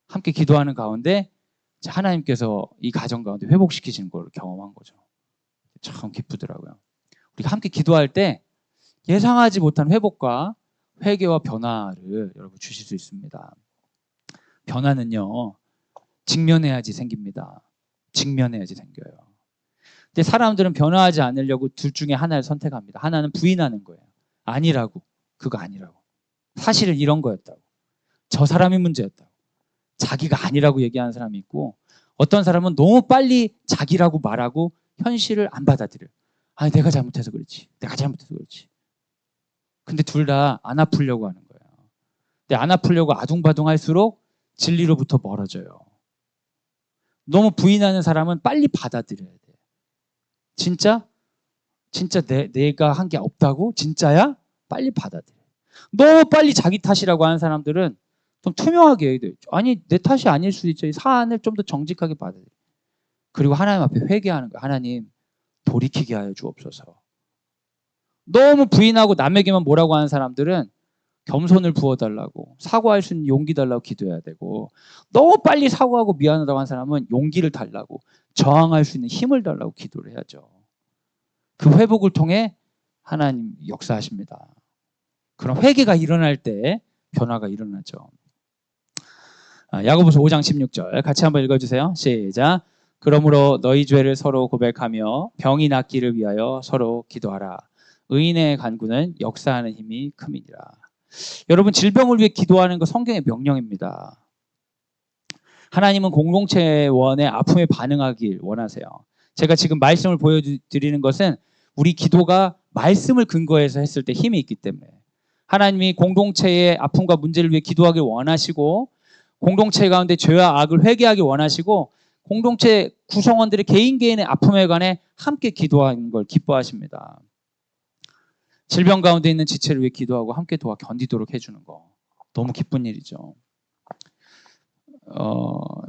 함께 기도하는 가운데 하나님께서 이 가정 가운데 회복시키시는 걸 경험한 거죠. 참 기쁘더라고요. 우리가 함께 기도할 때 예상하지 못한 회복과 회개와 변화를 여러분 주실 수 있습니다. 변화는요, 직면해야지 생깁니다. 직면해야지 생겨요. 근데 사람들은 변화하지 않으려고 둘 중에 하나를 선택합니다. 하나는 부인하는 거예요. 아니라고. 그거 아니라고. 사실은 이런 거였다고. 저 사람이 문제였다고. 자기가 아니라고 얘기하는 사람이 있고 어떤 사람은 너무 빨리 자기라고 말하고 현실을 안 받아들여요. 아니, 내가 잘못해서 그렇지. 내가 잘못해서 그렇지. 근데 둘 다 안 아프려고 하는 거예요. 근데 안 아프려고 아둥바둥 할수록 진리로부터 멀어져요. 너무 부인하는 사람은 빨리 받아들여야 돼. 진짜 내가 한 게 없다고? 진짜야? 빨리 받아들여. 너무 빨리 자기 탓이라고 하는 사람들은 좀 투명하게 얘기해요. 아니, 내 탓이 아닐 수도 있죠. 사안을 좀 더 정직하게 받아들여. 그리고 하나님 앞에 회개하는 거예요. 하나님, 돌이키게 하여 주옵소서. 너무 부인하고 남에게만 뭐라고 하는 사람들은 겸손을 부어달라고, 사과할 수 있는 용기 달라고 기도해야 되고, 너무 빨리 사과하고 미안하다고 하는 사람은 용기를 달라고, 저항할 수 있는 힘을 달라고 기도를 해야죠. 그 회복을 통해 하나님 역사하십니다. 그런 회개가 일어날 때 변화가 일어나죠. 야고보서 5장 16절 같이 한번 읽어주세요. 시작. 그러므로 너희 죄를 서로 고백하며 병이 낫기를 위하여 서로 기도하라. 의인의 간구는 역사하는 힘이 큼이니라. 여러분, 질병을 위해 기도하는 거 성경의 명령입니다. 하나님은 공동체원의 아픔에 반응하길 원하세요. 제가 지금 말씀을 보여드리는 것은 우리 기도가 말씀을 근거해서 했을 때 힘이 있기 때문에, 하나님이 공동체의 아픔과 문제를 위해 기도하길 원하시고, 공동체 가운데 죄와 악을 회개하길 원하시고, 공동체 구성원들의 개인의 아픔에 관해 함께 기도하는 걸 기뻐하십니다. 질병 가운데 있는 지체를 위해 기도하고 함께 도와 견디도록 해주는 거 너무 기쁜 일이죠.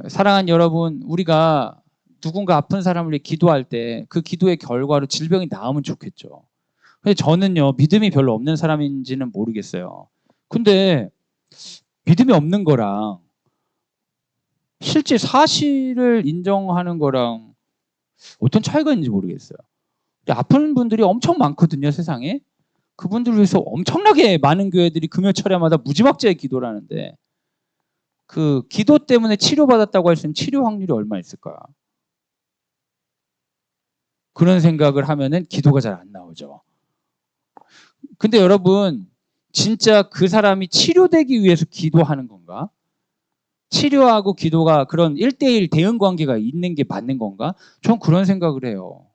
사랑하는 여러분, 우리가 누군가 아픈 사람을 위해 기도할 때 그 기도의 결과로 질병이 나으면 좋겠죠. 근데 저는요, 믿음이 별로 없는 사람인지는 모르겠어요. 근데 믿음이 없는 거랑 실제 사실을 인정하는 거랑 어떤 차이가 있는지 모르겠어요. 아픈 분들이 엄청 많거든요, 세상에. 그분들을 위해서 엄청나게 많은 교회들이 금요철야마다 무지막지하게 기도를 하는데, 그 기도 때문에 치료받았다고 할 수 있는 치료 확률이 얼마 있을까? 그런 생각을 하면은 기도가 잘 안 나오죠. 근데 여러분, 진짜 그 사람이 치료되기 위해서 기도하는 건가? 치료하고 기도가 그런 1대1 대응 관계가 있는 게 맞는 건가? 전 그런 생각을 해요.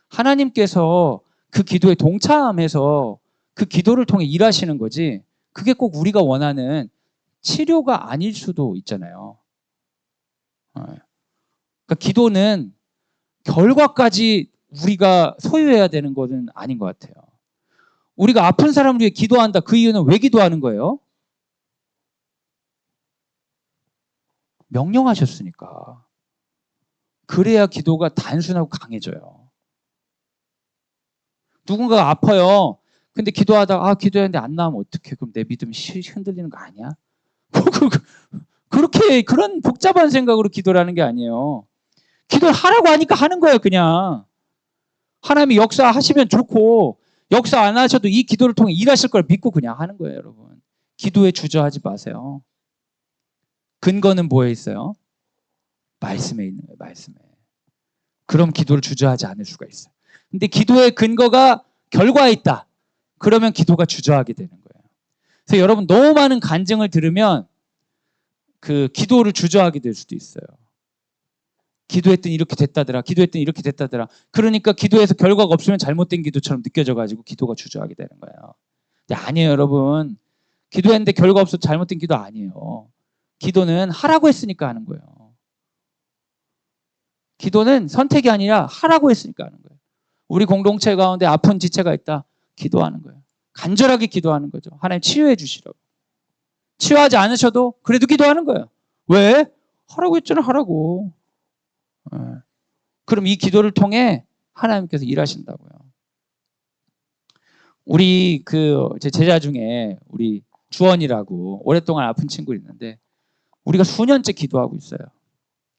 하나님께서 그 기도에 동참해서 그 기도를 통해 일하시는 거지, 그게 꼭 우리가 원하는 치료가 아닐 수도 있잖아요. 그러니까 기도는 결과까지 우리가 소유해야 되는 것은 아닌 것 같아요. 우리가 아픈 사람을 위해 기도한다. 그 이유는 왜 기도하는 거예요? 명령하셨으니까. 그래야 기도가 단순하고 강해져요. 누군가가 아파요. 근데 기도하다가 기도했는데 안 나오면 어떡해? 그럼 내 믿음이 흔들리는 거 아니야? 그렇게 그런 복잡한 생각으로 기도를 하는 게 아니에요. 기도를 하라고 하니까 하는 거예요, 그냥. 하나님이 역사하시면 좋고, 역사 안 하셔도 이 기도를 통해 일하실 걸 믿고 그냥 하는 거예요, 여러분. 기도에 주저하지 마세요. 근거는 뭐에 있어요? 말씀에 있는 거예요, 말씀에. 그럼 기도를 주저하지 않을 수가 있어요. 근데 기도의 근거가 결과에 있다. 그러면 기도가 주저하게 되는 거예요. 그래서 여러분, 너무 많은 간증을 들으면 그 기도를 주저하게 될 수도 있어요. 기도했더니 이렇게 됐다더라. 기도했더니 이렇게 됐다더라. 그러니까 기도해서 결과가 없으면 잘못된 기도처럼 느껴져가지고 기도가 주저하게 되는 거예요. 근데 아니에요, 여러분. 기도했는데 결과 없어도 잘못된 기도 아니에요. 기도는 하라고 했으니까 하는 거예요. 기도는 선택이 아니라 하라고 했으니까 하는 거예요. 우리 공동체 가운데 아픈 지체가 있다. 기도하는 거예요. 간절하게 기도하는 거죠. 하나님 치유해 주시라고. 치유하지 않으셔도 그래도 기도하는 거예요. 왜? 하라고 했잖아, 하라고. 그럼 이 기도를 통해 하나님께서 일하신다고요. 우리 제 제자 중에 우리 주원이라고 오랫동안 아픈 친구 있는데, 우리가 수년째 기도하고 있어요.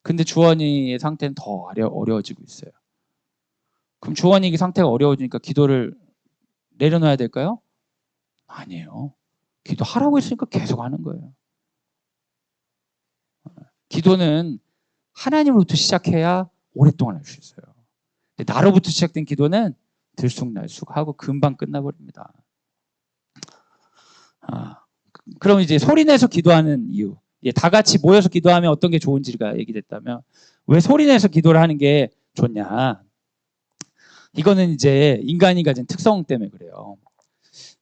근데 주원이의 상태는 더 어려워지고 있어요. 그럼 주원이 상태가 어려워지니까 기도를 내려놔야 될까요? 아니에요. 기도하라고 했으니까 계속 하는 거예요. 기도는 하나님으로부터 시작해야 오랫동안 할 수 있어요. 근데 나로부터 시작된 기도는 들쑥날쑥하고 금방 끝나버립니다. 그럼 이제 소리내서 기도하는 이유. 다 같이 모여서 기도하면 어떤 게 좋은지가 얘기됐다면, 왜 소리내서 기도를 하는 게 좋냐? 이거는 이제 인간이 가진 특성 때문에 그래요.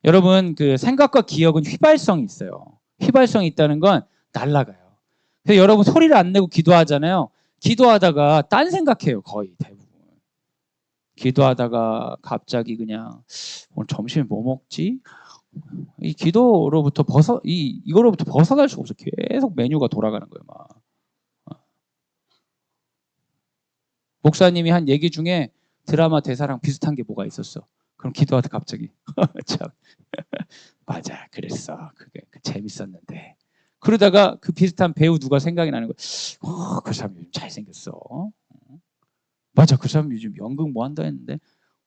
여러분, 그 생각과 기억은 휘발성이 있어요. 휘발성이 있다는 건 날아가요. 그래서 여러분 소리를 안 내고 기도하잖아요. 기도하다가 딴 생각해요, 거의 대부분. 기도하다가 갑자기 그냥 오늘 점심에 뭐 먹지? 이 기도로부터 이거로부터 벗어날 수가 없어. 계속 메뉴가 돌아가는 거예요, 막. 목사님이 한 얘기 중에 드라마 대사랑 비슷한 게 뭐가 있었어. 그럼 기도하다 갑자기 참 맞아 그랬어 그게 재밌었는데 그러다가 그 비슷한 배우 누가 생각이 나는 거야. 그 사람 요즘 잘생겼어. 맞아 그 사람 요즘 연극 뭐 한다 했는데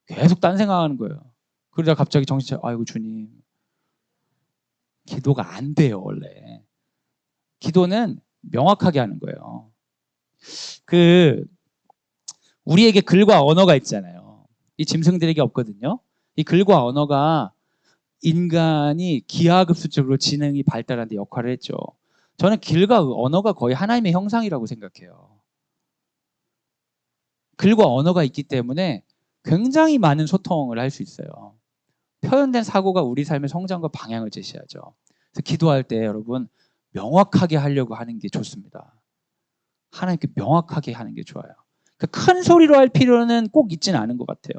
계속 딴 생각하는 거예요. 그러다 갑자기 정신 차려 아이고 주님 기도가 안 돼요 원래. 기도는 명확하게 하는 거예요. 그 우리에게 글과 언어가 있잖아요. 이 짐승들에게 없거든요. 이 글과 언어가 인간이 기하급수적으로 지능이 발달하는 데 역할을 했죠. 저는 글과 언어가 거의 하나님의 형상이라고 생각해요. 글과 언어가 있기 때문에 굉장히 많은 소통을 할 수 있어요. 표현된 사고가 우리 삶의 성장과 방향을 제시하죠. 그래서 기도할 때 여러분 명확하게 하려고 하는 게 좋습니다. 하나님께 명확하게 하는 게 좋아요. 큰 소리로 할 필요는 꼭 있지는 않은 것 같아요.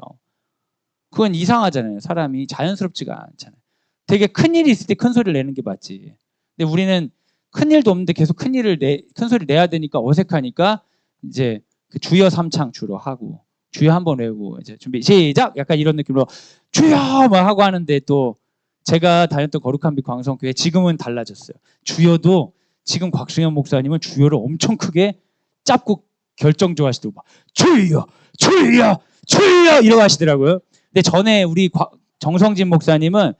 그건 이상하잖아요. 사람이 자연스럽지가 않잖아요. 되게 큰 일이 있을 때 큰 소리를 내는 게 맞지. 근데 우리는 큰 일도 없는데 계속 큰 소리를 내야 되니까 어색하니까 이제 그 주여 삼창 주로 하고 주여 한번 외우고 이제 준비 시작 약간 이런 느낌으로 주여 뭐 하고 하는데 또 제가 다녔던 거룩한 빛 광성교회 지금은 달라졌어요. 주여도 지금 곽승현 목사님은 주여를 엄청 크게 짭고 결정조하시더라고 막 주여 주여 주여 이러고 하시더라고요. 근데 전에 우리 정성진 목사님은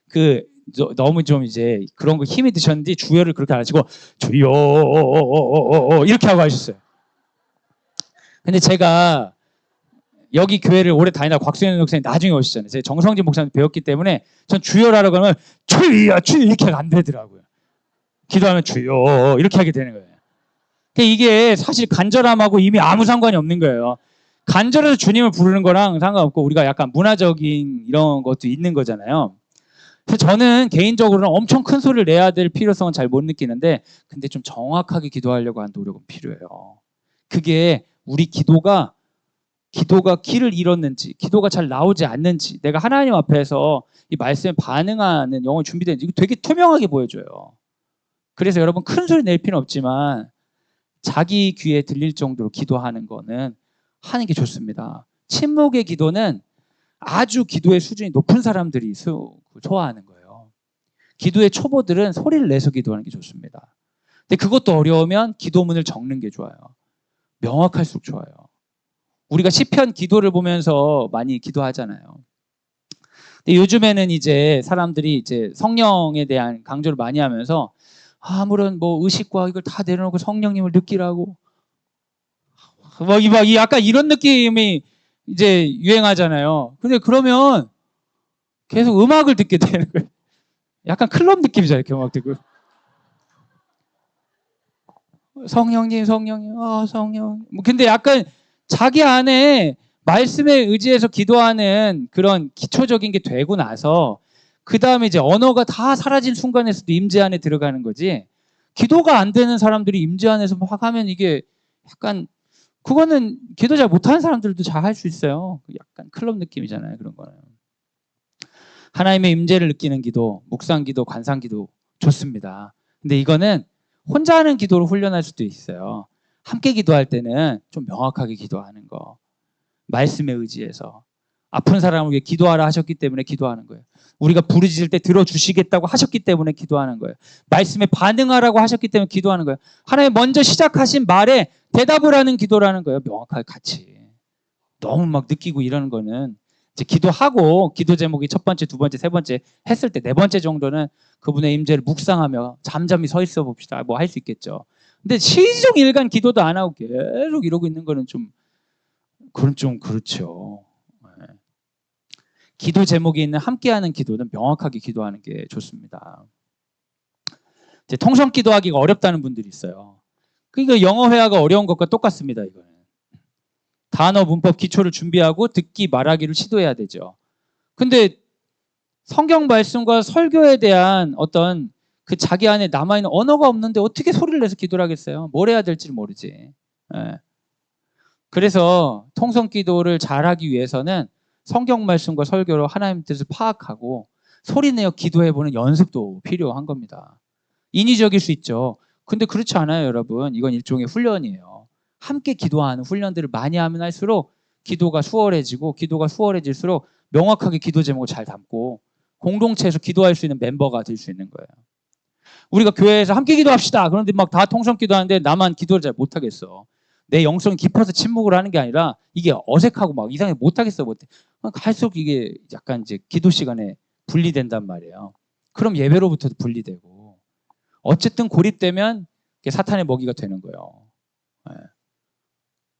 그 너무 좀 이제 그런 거 힘이 드셨는지 주여를 그렇게 안 하시고 주여 이렇게 하고 하셨어요. 근데 제가 여기 교회를 오래 다니다 곽수현 목사님 나중에 오시잖아요. 제가 정성진 목사님 배웠기 때문에 전 주여라고 하면 주여 주여 이렇게 안 되더라고요. 기도하면 주여 이렇게 하게 되는 거예요. 이게 사실 간절함하고 이미 아무 상관이 없는 거예요. 간절해서 주님을 부르는 거랑 상관없고 우리가 약간 문화적인 이런 것도 있는 거잖아요. 그래서 저는 개인적으로는 엄청 큰 소리를 내야 될 필요성은 잘 못 느끼는데 근데 좀 정확하게 기도하려고 하는 노력은 필요해요. 그게 우리 기도가 길을 잃었는지 기도가 잘 나오지 않는지 내가 하나님 앞에서 이 말씀에 반응하는 영혼이 준비되는지 이거 되게 투명하게 보여줘요. 그래서 여러분 큰 소리 낼 필요는 없지만 자기 귀에 들릴 정도로 기도하는 거는 하는 게 좋습니다. 침묵의 기도는 아주 기도의 수준이 높은 사람들이 소화하는 거예요. 기도의 초보들은 소리를 내서 기도하는 게 좋습니다. 근데 그것도 어려우면 기도문을 적는 게 좋아요. 명확할수록 좋아요. 우리가 시편 기도를 보면서 많이 기도하잖아요. 근데 요즘에는 이제 사람들이 이제 성령에 대한 강조를 많이 하면서 아무런 뭐 의식과 이걸 다 내려놓고 성령님을 느끼라고 막 약간 이런 느낌이 이제 유행하잖아요. 근데 그러면 계속 음악을 듣게 되는 거예요. 약간 클럽 느낌이잖아요. 이렇게 음악 듣고 성령님 성령님 성령 뭐 근데 약간 자기 안에 말씀에 의지해서 기도하는 그런 기초적인 게 되고 나서 그 다음에 이제 언어가 다 사라진 순간에서도 임재 안에 들어가는 거지 기도가 안 되는 사람들이 임재 안에서 막 하면 이게 약간 그거는 기도 잘 못하는 사람들도 잘 할 수 있어요. 약간 클럽 느낌이잖아요. 그런 거는. 하나님의 임재를 느끼는 기도, 묵상 기도, 관상 기도 좋습니다. 근데 이거는 혼자 하는 기도로 훈련할 수도 있어요. 함께 기도할 때는 좀 명확하게 기도하는 거. 말씀에 의지해서. 아픈 사람을 위해 기도하라 하셨기 때문에 기도하는 거예요. 우리가 부르짖을 때 들어주시겠다고 하셨기 때문에 기도하는 거예요. 말씀에 반응하라고 하셨기 때문에 기도하는 거예요. 하나님 먼저 시작하신 말에 대답을 하는 기도라는 거예요. 명확하게 같이. 너무 막 느끼고 이러는 거는 이제 기도하고 기도 제목이 첫 번째, 두 번째, 세 번째 했을 때 네 번째 정도는 그분의 임재를 묵상하며 잠잠히 서 있어 봅시다. 뭐 할 수 있겠죠. 근데 시종일관 기도도 안 하고 계속 이러고 있는 거는 그건 좀 그렇죠. 네. 기도 제목이 있는 함께하는 기도는 명확하게 기도하는 게 좋습니다. 이제 통성 기도하기가 어렵다는 분들이 있어요. 그러니까 영어 회화가 어려운 것과 똑같습니다. 이거는 단어, 문법, 기초를 준비하고 듣기, 말하기를 시도해야 되죠. 근데 성경 말씀과 설교에 대한 어떤 그 자기 안에 남아있는 언어가 없는데 어떻게 소리를 내서 기도를 하겠어요? 뭘 해야 될지를 모르지. 네. 그래서 통성 기도를 잘하기 위해서는 성경 말씀과 설교로 하나님 뜻을 파악하고 소리내어 기도해보는 연습도 필요한 겁니다. 인위적일 수 있죠. 근데 그렇지 않아요, 여러분. 이건 일종의 훈련이에요. 함께 기도하는 훈련들을 많이 하면 할수록 기도가 수월해질수록 명확하게 기도 제목을 잘 담고 공동체에서 기도할 수 있는 멤버가 될 수 있는 거예요. 우리가 교회에서 함께 기도합시다. 그런데 막 다 통성 기도하는데 나만 기도를 잘 못하겠어. 내 영성이 깊어서 침묵을 하는 게 아니라 이게 어색하고 막 이상하게 못하겠어. 못해. 갈수록 이게 약간 이제 기도 시간에 분리된단 말이에요. 그럼 예배로부터도 분리되고 어쨌든 고립되면 사탄의 먹이가 되는 거예요. 네.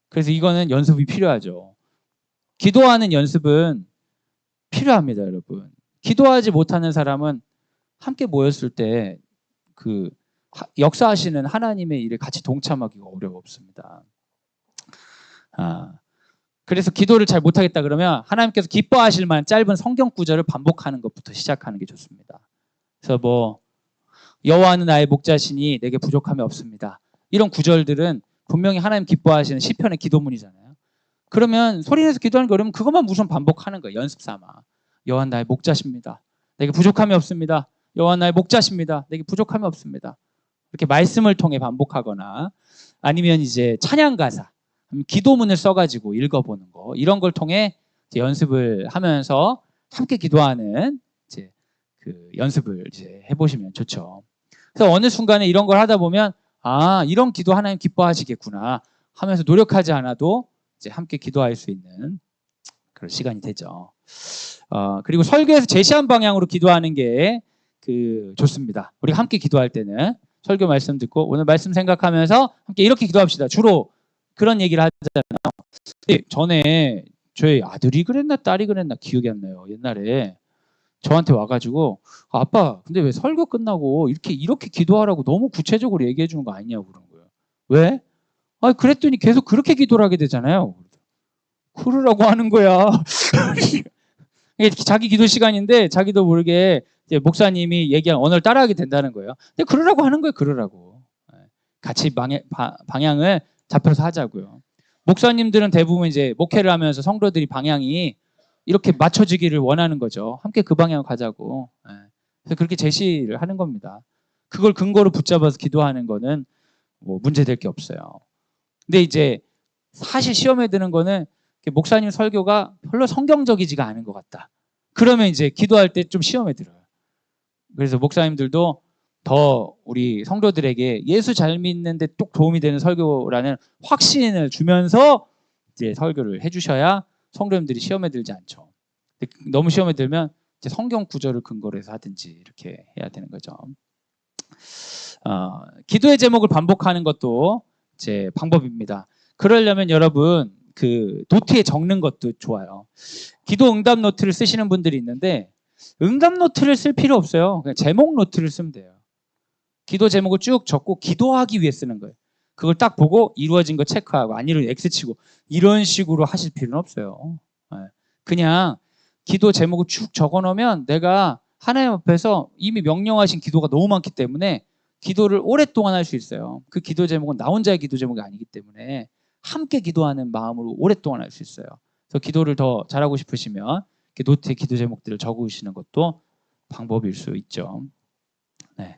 그래서 이거는 연습이 필요하죠. 기도하는 연습은 필요합니다, 여러분. 기도하지 못하는 사람은 함께 모였을 때 그 역사하시는 하나님의 일에 같이 동참하기가 어렵습니다. 그래서 기도를 잘 못하겠다 그러면 하나님께서 기뻐하실 만한 짧은 성경 구절을 반복하는 것부터 시작하는 게 좋습니다. 그래서 뭐 여호와는 나의 목자시니 내게 부족함이 없습니다. 이런 구절들은 분명히 하나님 기뻐하시는 시편의 기도문이잖아요. 그러면 소리내서 기도하는 게 어려우면 그것만 우선 반복하는 거예요. 연습 삼아. 여호와는 나의 목자십니다. 내게 부족함이 없습니다. 여호와는 나의 목자십니다. 내게 부족함이 없습니다. 이렇게 말씀을 통해 반복하거나 아니면 이제 찬양 가사, 기도문을 써가지고 읽어보는 거 이런 걸 통해 이제 연습을 하면서 함께 기도하는 이제 그 연습을 이제 해보시면 좋죠. 그래서 어느 순간에 이런 걸 하다 보면 이런 기도 하나님 기뻐하시겠구나 하면서 노력하지 않아도 이제 함께 기도할 수 있는 그런 시간이 되죠. 그리고 설교에서 제시한 방향으로 기도하는 게 좋습니다. 우리 함께 기도할 때는 설교 말씀 듣고 오늘 말씀 생각하면서 함께 이렇게 기도합시다. 주로 그런 얘기를 하잖아요. 전에 저희 아들이 그랬나 딸이 그랬나 기억이 안 나요. 옛날에 저한테 와가지고 아빠 근데 왜 설교 끝나고 이렇게 기도하라고 너무 구체적으로 얘기해 주는 거 아니냐고 그런 거예요. 왜? 그랬더니 계속 그렇게 기도를 하게 되잖아요. 그러라고 하는 거야. 자기 기도 시간인데 자기도 모르게 이제 목사님이 얘기한 언어를 따라하게 된다는 거예요. 근데 그러라고 하는 거예요. 그러라고. 같이 방향을 잡혀서 하자고요. 목사님들은 대부분 이제 목회를 하면서 성도들이 방향이 이렇게 맞춰지기를 원하는 거죠. 함께 그 방향으로 가자고. 그래서 그렇게 제시를 하는 겁니다. 그걸 근거로 붙잡아서 기도하는 거는 뭐 문제될 게 없어요. 근데 이제 사실 시험에 드는 거는 목사님 설교가 별로 성경적이지가 않은 것 같다. 그러면 이제 기도할 때 좀 시험에 들어요. 그래서 목사님들도 더 우리 성도들에게 예수 잘 믿는데 뚝 도움이 되는 설교라는 확신을 주면서 이제 설교를 해주셔야 성도님들이 시험에 들지 않죠. 너무 시험에 들면 이제 성경 구절을 근거로 해서 하든지 이렇게 해야 되는 거죠. 기도의 제목을 반복하는 것도 이제 방법입니다. 그러려면 여러분 노트에 적는 것도 좋아요. 기도 응답 노트를 쓰시는 분들이 있는데 응답 노트를 쓸 필요 없어요. 그냥 제목 노트를 쓰면 돼요. 기도 제목을 쭉 적고 기도하기 위해 쓰는 거예요. 그걸 딱 보고 이루어진 거 체크하고 안 이루어진 X치고 이런 식으로 하실 필요는 없어요. 그냥 기도 제목을 쭉 적어놓으면 내가 하나님 앞에서 이미 명령하신 기도가 너무 많기 때문에 기도를 오랫동안 할 수 있어요. 그 기도 제목은 나 혼자의 기도 제목이 아니기 때문에 함께 기도하는 마음으로 오랫동안 할 수 있어요. 그래서 기도를 더 잘하고 싶으시면 노트에 기도 제목들을 적으시는 것도 방법일 수 있죠. 네.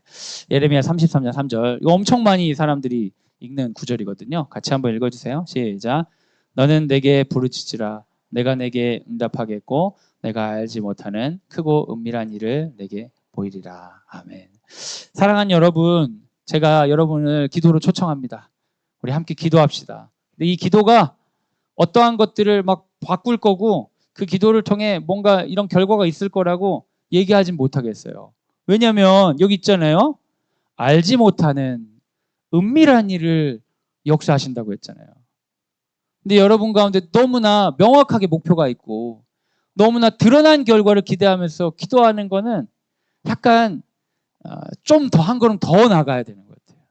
예레미야 33장 3절. 이거 엄청 많이 사람들이 읽는 구절이거든요. 같이 한번 읽어주세요. 시작. 너는 내게 부르짖으라. 내가 내게 응답하겠고 내가 알지 못하는 크고 은밀한 일을 내게 보이리라. 아멘. 사랑하는 여러분, 제가 여러분을 기도로 초청합니다. 우리 함께 기도합시다. 근데 이 기도가 어떠한 것들을 막 바꿀 거고 그 기도를 통해 뭔가 이런 결과가 있을 거라고 얘기하진 못하겠어요. 왜냐하면 여기 있잖아요. 알지 못하는 은밀한 일을 역사하신다고 했잖아요. 근데 여러분 가운데 너무나 명확하게 목표가 있고 너무나 드러난 결과를 기대하면서 기도하는 거는 약간 좀 더 한 걸음 더 나가야 되는 것 같아요.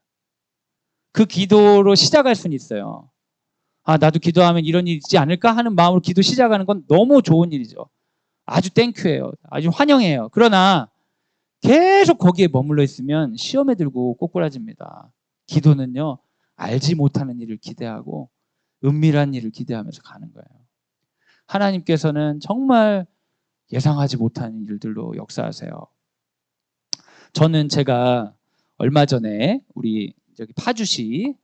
그 기도로 시작할 수는 있어요. 나도 기도하면 이런 일이 있지 않을까 하는 마음으로 기도 시작하는 건 너무 좋은 일이죠. 아주 땡큐예요. 아주 환영해요. 그러나 계속 거기에 머물러 있으면 시험에 들고 꼬꾸라집니다. 기도는요, 알지 못하는 일을 기대하고 은밀한 일을 기대하면서 가는 거예요. 하나님께서는 정말 예상하지 못하는 일들로 역사하세요. 저는 제가 얼마 전에 우리 저기 파주시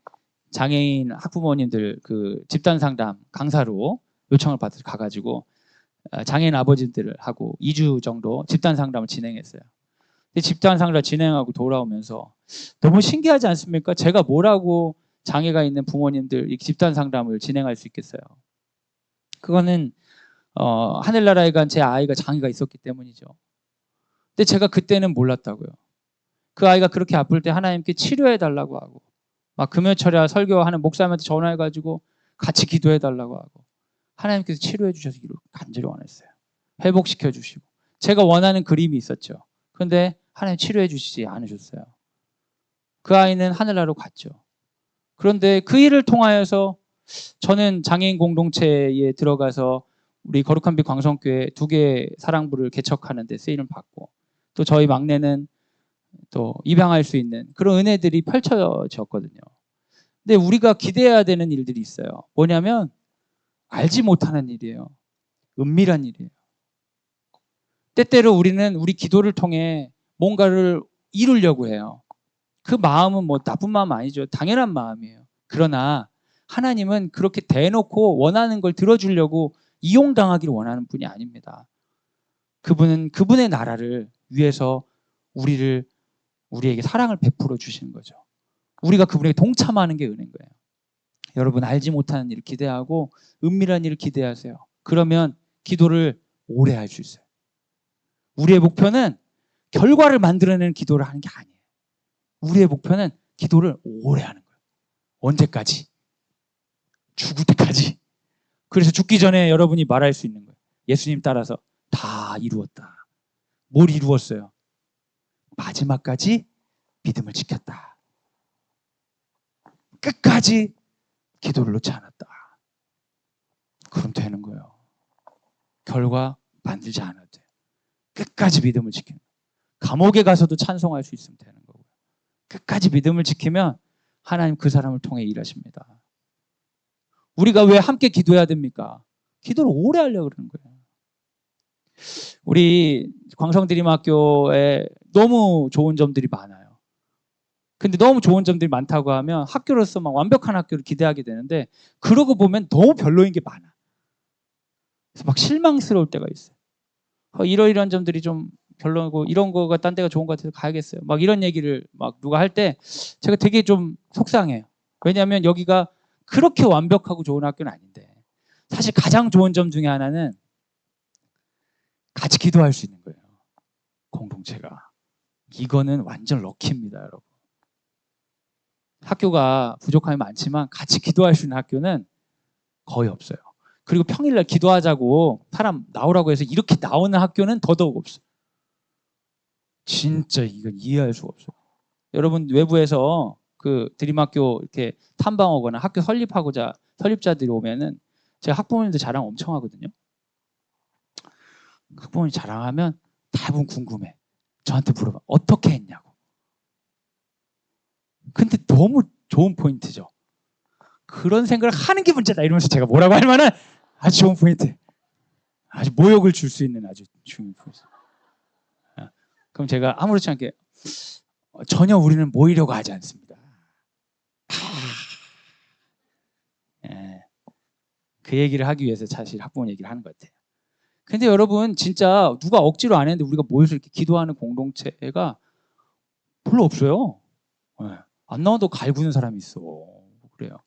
장애인 학부모님들 그 집단 상담 강사로 요청을 받아서 가가지고 장애인 아버지들하고 2주 정도 집단 상담을 진행했어요. 근데 집단 상담을 진행하고 돌아오면서 너무 신기하지 않습니까? 제가 뭐라고 장애가 있는 부모님들 이 집단 상담을 진행할 수 있겠어요? 그거는 하늘나라에 간 제 아이가 장애가 있었기 때문이죠. 근데 제가 그때는 몰랐다고요. 그 아이가 그렇게 아플 때 하나님께 치료해 달라고 하고 막 금요철야 설교하는 목사님한테 전화해가지고 같이 기도해 달라고 하고 하나님께서 치료해 주셔서 간절히 원했어요. 회복시켜 주시고 제가 원하는 그림이 있었죠. 그런데 하나님 치료해 주시지 않으셨어요. 그 아이는 하늘나라로 갔죠. 그런데 그 일을 통하여서 저는 장애인 공동체에 들어가서 우리 거룩한 빛 광성교회 2개의 사랑부를 개척하는 데 쓰임을 받고 또 저희 막내는 또 입양할 수 있는 그런 은혜들이 펼쳐졌거든요. 근데 우리가 기대해야 되는 일들이 있어요. 뭐냐면 알지 못하는 일이에요. 은밀한 일이에요. 때때로 우리는 우리 기도를 통해 뭔가를 이루려고 해요. 그 마음은 뭐 나쁜 마음 아니죠. 당연한 마음이에요. 그러나 하나님은 그렇게 대놓고 원하는 걸 들어주려고 이용당하기를 원하는 분이 아닙니다. 그분은 그분의 나라를 위해서 우리에게 사랑을 베풀어 주시는 거죠. 우리가 그분에게 동참하는 게 은혜인 거예요. 여러분 알지 못하는 일을 기대하고 은밀한 일을 기대하세요. 그러면 기도를 오래 할 수 있어요. 우리의 목표는 결과를 만들어내는 기도를 하는 게 아니에요. 우리의 목표는 기도를 오래 하는 거예요. 언제까지? 죽을 때까지. 그래서 죽기 전에 여러분이 말할 수 있는 거예요. 예수님 따라서 다 이루었다. 뭘 이루었어요? 마지막까지 믿음을 지켰다. 끝까지 기도를 놓지 않았다. 그럼 되는 거예요. 결과 만들지 않아도 돼요. 끝까지 믿음을 지키는 거예요. 감옥에 가서도 찬송할 수 있으면 되는 거고요. 끝까지 믿음을 지키면 하나님 그 사람을 통해 일하십니다. 우리가 왜 함께 기도해야 됩니까? 기도를 오래 하려고 그러는 거예요. 우리 광성드림학교에 너무 좋은 점들이 많아요. 근데 너무 좋은 점들이 많다고 하면 학교로서 막 완벽한 학교를 기대하게 되는데 그러고 보면 너무 별로인 게 많아. 그래서 막 실망스러울 때가 있어요. 이러이러한 점들이 좀 별로고 이런 거가 딴 데가 좋은 것 같아서 가야겠어요. 막 이런 얘기를 막 누가 할 때 제가 되게 좀 속상해요. 왜냐하면 여기가 그렇게 완벽하고 좋은 학교는 아닌데 사실 가장 좋은 점 중에 하나는 같이 기도할 수 있는 거예요. 공동체가. 이거는 완전 럭키입니다, 여러분. 학교가 부족함이 많지만 같이 기도할 수 있는 학교는 거의 없어요. 그리고 평일날 기도하자고 사람 나오라고 해서 이렇게 나오는 학교는 더더욱 없어요. 진짜 이건 이해할 수가 없어요. 여러분 외부에서 그 드림학교 이렇게 탐방 오거나 학교 설립자들이 오면은 제가 학부모님들 자랑 엄청 하거든요. 학부모님 자랑하면 대부분 궁금해. 저한테 물어봐. 어떻게 했냐고. 근데 너무 좋은 포인트죠. 그런 생각을 하는 게 문제다 이러면서 제가 뭐라고 할 만한 아주 좋은 포인트. 아주 모욕을 줄 수 있는 아주 중요한 포인트. 그럼 제가 아무렇지 않게 전혀 우리는 모이려고 하지 않습니다. 예. 그 얘기를 하기 위해서 사실 학부모 얘기를 하는 것 같아요. 근데 여러분 진짜 누가 억지로 안 했는데 우리가 모여서 이렇게 기도하는 공동체가 별로 없어요. 예. 안 나와도 갈구는 사람이 있어. 그래요.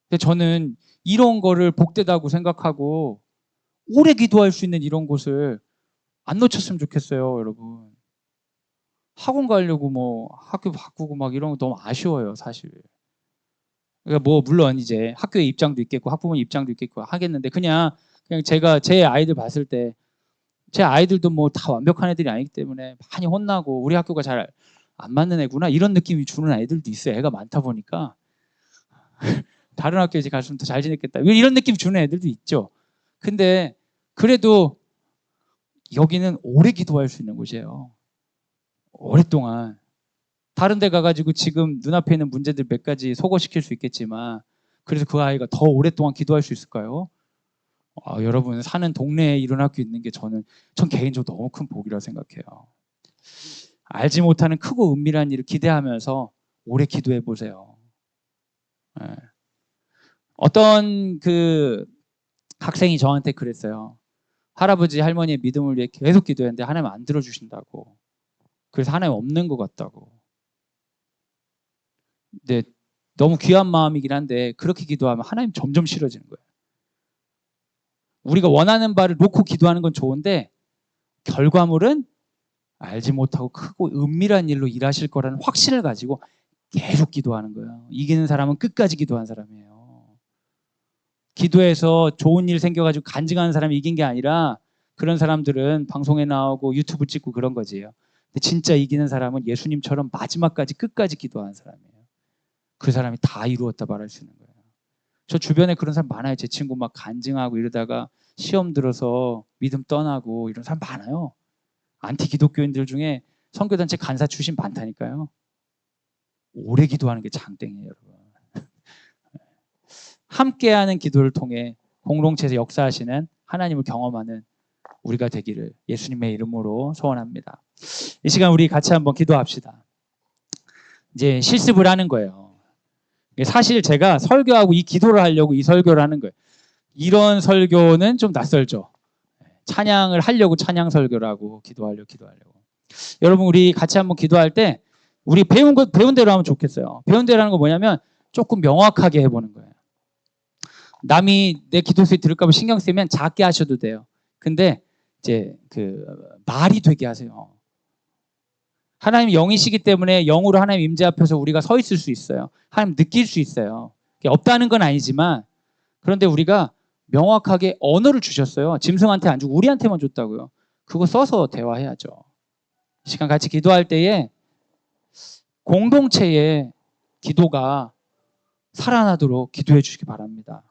근데 저는 이런 거를 복되다고 생각하고 오래 기도할 수 있는 이런 곳을 안 놓쳤으면 좋겠어요, 여러분. 학원 가려고 뭐 학교 바꾸고 막 이런 거 너무 아쉬워요, 사실. 그러니까 뭐 물론 이제 학교의 입장도 있겠고 학부모 입장도 있겠고 하겠는데 그냥 제가 제 아이들 봤을 때 제 아이들도 뭐 다 완벽한 애들이 아니기 때문에 많이 혼나고 우리 학교가 잘 안 맞는 애구나 이런 느낌이 주는 아이들도 있어요. 애가 많다 보니까 다른 학교에 갔으면 더 잘 지냈겠다 이런 느낌 주는 애들도 있죠. 근데 그래도 여기는 오래 기도할 수 있는 곳이에요. 오랫동안. 다른 데 가가지고 지금 눈앞에 있는 문제들 몇 가지 소거시킬 수 있겠지만 그래서 그 아이가 더 오랫동안 기도할 수 있을까요? 여러분 사는 동네에 이런 학교 있는 게 전 개인적으로 너무 큰 복이라고 생각해요. 알지 못하는 크고 은밀한 일을 기대하면서 오래 기도해 보세요. 예. 어떤 그 학생이 저한테 그랬어요. 할아버지 할머니의 믿음을 위해 계속 기도했는데 하나님 안 들어주신다고. 그래서 하나님 없는 것 같다고. 근데 너무 귀한 마음이긴 한데 그렇게 기도하면 하나님 점점 싫어지는 거예요. 우리가 원하는 바를 놓고 기도하는 건 좋은데 결과물은 알지 못하고 크고 은밀한 일로 일하실 거라는 확신을 가지고 계속 기도하는 거예요. 이기는 사람은 끝까지 기도한 사람이에요. 기도해서 좋은 일 생겨가지고 간증하는 사람이 이긴 게 아니라 그런 사람들은 방송에 나오고 유튜브 찍고 그런 거지요. 근데 진짜 이기는 사람은 예수님처럼 마지막까지 끝까지 기도하는 사람이에요. 그 사람이 다 이루었다 말할 수 있는 거예요. 저 주변에 그런 사람 많아요. 제 친구 막 간증하고 이러다가 시험 들어서 믿음 떠나고 이런 사람 많아요. 안티 기독교인들 중에 선교단체 간사 출신 많다니까요. 오래 기도하는 게 장땡이에요, 여러분. 함께하는 기도를 통해 공동체에서 역사하시는 하나님을 경험하는 우리가 되기를 예수님의 이름으로 소원합니다. 이 시간 우리 같이 한번 기도합시다. 이제 실습을 하는 거예요. 사실 제가 설교하고 이 기도를 하려고 이 설교를 하는 거예요. 이런 설교는 좀 낯설죠. 찬양을 하려고 찬양 설교를 하고 기도하려고. 여러분 우리 같이 한번 기도할 때 우리 배운 대로 하면 좋겠어요. 배운 대로 하는 거 뭐냐면 조금 명확하게 해보는 거예요. 남이 내 기도 소리 들을까 봐 신경 쓰면 작게 하셔도 돼요. 근데 이제 그 말이 되게 하세요. 하나님 영이시기 때문에 영으로 하나님 임재 앞에서 우리가 서 있을 수 있어요. 하나님 느낄 수 있어요. 없다는 건 아니지만 그런데 우리가 명확하게 언어를 주셨어요. 짐승한테 안 주고 우리한테만 줬다고요. 그거 써서 대화해야죠. 이 시간 같이 기도할 때에 공동체의 기도가 살아나도록 기도해 주시기 바랍니다.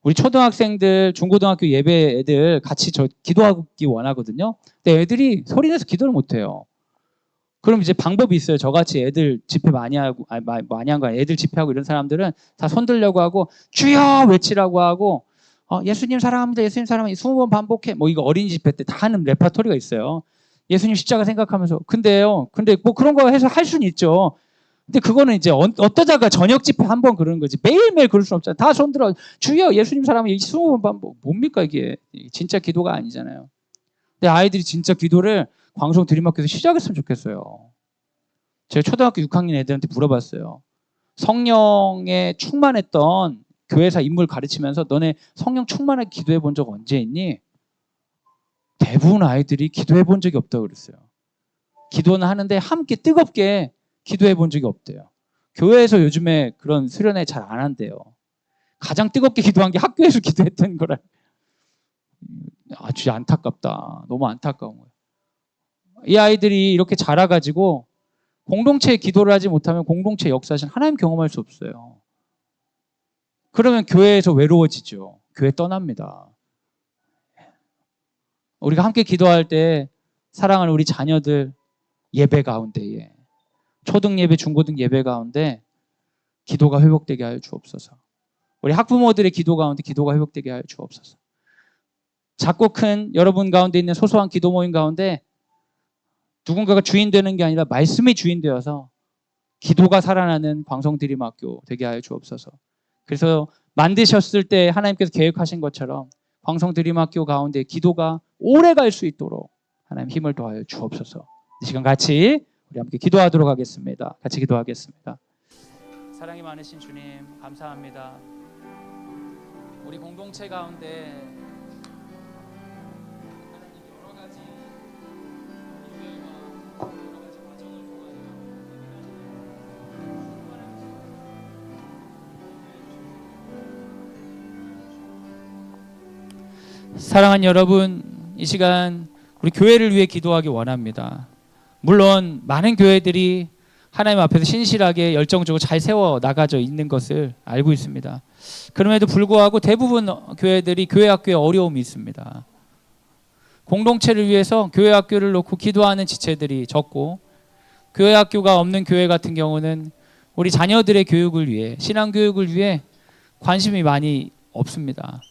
우리 초등학생들, 중고등학교 예배 애들 같이 기도하기 원하거든요. 근데 애들이 소리내서 기도를 못해요. 그럼 이제 방법이 있어요. 저같이 애들 집회 많이 하고, 많이 한 거 아니에요. 애들 집회하고 이런 사람들은 다 손들려고 하고, 주여! 외치라고 하고, 예수님 사랑합니다. 예수님 사랑합니다. 20번 반복해. 뭐 이거 어린이 집회 때 다 하는 레파토리가 있어요. 예수님 십자가 생각하면서. 근데 뭐 그런 거 해서 할 수는 있죠. 근데 그거는 이제 어떠다가 저녁 집회 한 번 그러는 거지. 매일매일 그럴 수는 없잖아요. 다 손들어. 주여 예수님 사랑하면 20번 반복. 뭡니까 이게. 진짜 기도가 아니잖아요. 근데 아이들이 진짜 기도를 광성 드림학교에서 시작했으면 좋겠어요. 제가 초등학교 6학년 애들한테 물어봤어요. 성령에 충만했던 교회사 인물 가르치면서 너네 성령 충만하게 기도해 본 적 언제 있니? 대부분 아이들이 기도해 본 적이 없다고 그랬어요. 기도는 하는데 함께 뜨겁게 기도해 본 적이 없대요. 교회에서 요즘에 그런 수련회 잘 안 한대요. 가장 뜨겁게 기도한 게 학교에서 기도했던 거라. 아주 안타깝다. 너무 안타까운 거예요. 이 아이들이 이렇게 자라가지고 공동체에 기도를 하지 못하면 공동체 역사신 하나님 경험할 수 없어요. 그러면 교회에서 외로워지죠. 교회 떠납니다. 우리가 함께 기도할 때 사랑하는 우리 자녀들 예배 가운데에 초등 예배, 중고등 예배 가운데 기도가 회복되게 하여 주옵소서. 우리 학부모들의 기도 가운데 기도가 회복되게 하여 주옵소서. 작고 큰 여러분 가운데 있는 소소한 기도 모임 가운데 누군가가 주인 되는 게 아니라 말씀이 주인 되어서 기도가 살아나는 광성드림학교 되게 하여 주옵소서. 그래서 만드셨을 때 하나님께서 계획하신 것처럼 광성드림학교 가운데 기도가 오래 갈 수 있도록 하나님 힘을 더하여 주옵소서. 이 시간 같이 우리 함께 기도하도록 하겠습니다. 같이 기도하겠습니다. 사랑이 많으신 주님 감사합니다. 우리 공동체 가운데 하나님 여러 가지 이유와 여러 가지 과정을 통하여 사랑하는 여러분, 이 시간 우리 교회를 위해 기도하기 원합니다. 물론 많은 교회들이 하나님 앞에서 신실하게 열정적으로 잘 세워 나가져 있는 것을 알고 있습니다. 그럼에도 불구하고 대부분 교회들이 교회 학교에 어려움이 있습니다. 공동체를 위해서 교회 학교를 놓고 기도하는 지체들이 적고 교회 학교가 없는 교회 같은 경우는 우리 자녀들의 교육을 위해 신앙 교육을 위해 관심이 많이 없습니다.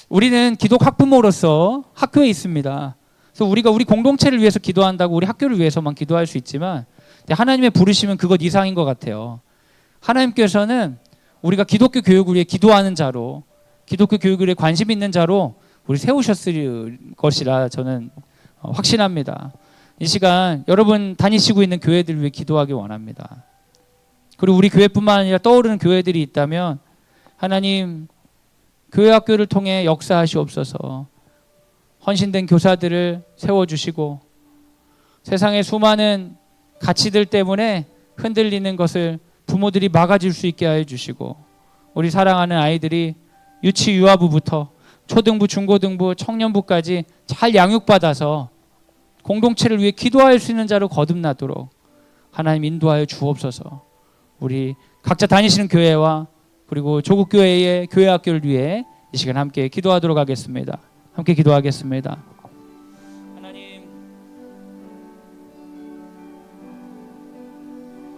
우리는 기독 학부모로서 학교에 있습니다. 그래서 우리가 우리 공동체를 위해서 기도한다고 우리 학교를 위해서만 기도할 수 있지만 하나님의 부르심은 그것 이상인 것 같아요. 하나님께서는 우리가 기독교 교육을 위해 기도하는 자로 기독교 교육에 관심 있는 자로 우리 세우셨을 것이라 저는 확신합니다. 이 시간 여러분 다니시고 있는 교회들 위해 기도하기 원합니다. 그리고 우리 교회뿐만 아니라 떠오르는 교회들이 있다면 하나님 교회 학교를 통해 역사하시옵소서. 헌신된 교사들을 세워주시고 세상의 수많은 가치들 때문에 흔들리는 것을 부모들이 막아줄 수 있게 해주시고 우리 사랑하는 아이들이 유치 유아부부터 초등부, 중고등부, 청년부까지 잘 양육받아서 공동체를 위해 기도할 수 있는 자로 거듭나도록 하나님 인도하여 주옵소서. 우리 각자 다니시는 교회와 그리고 조국 교회의 교회 학교를 위해 이 시간 함께 기도하도록 하겠습니다. 함께 기도하겠습니다. 하나님,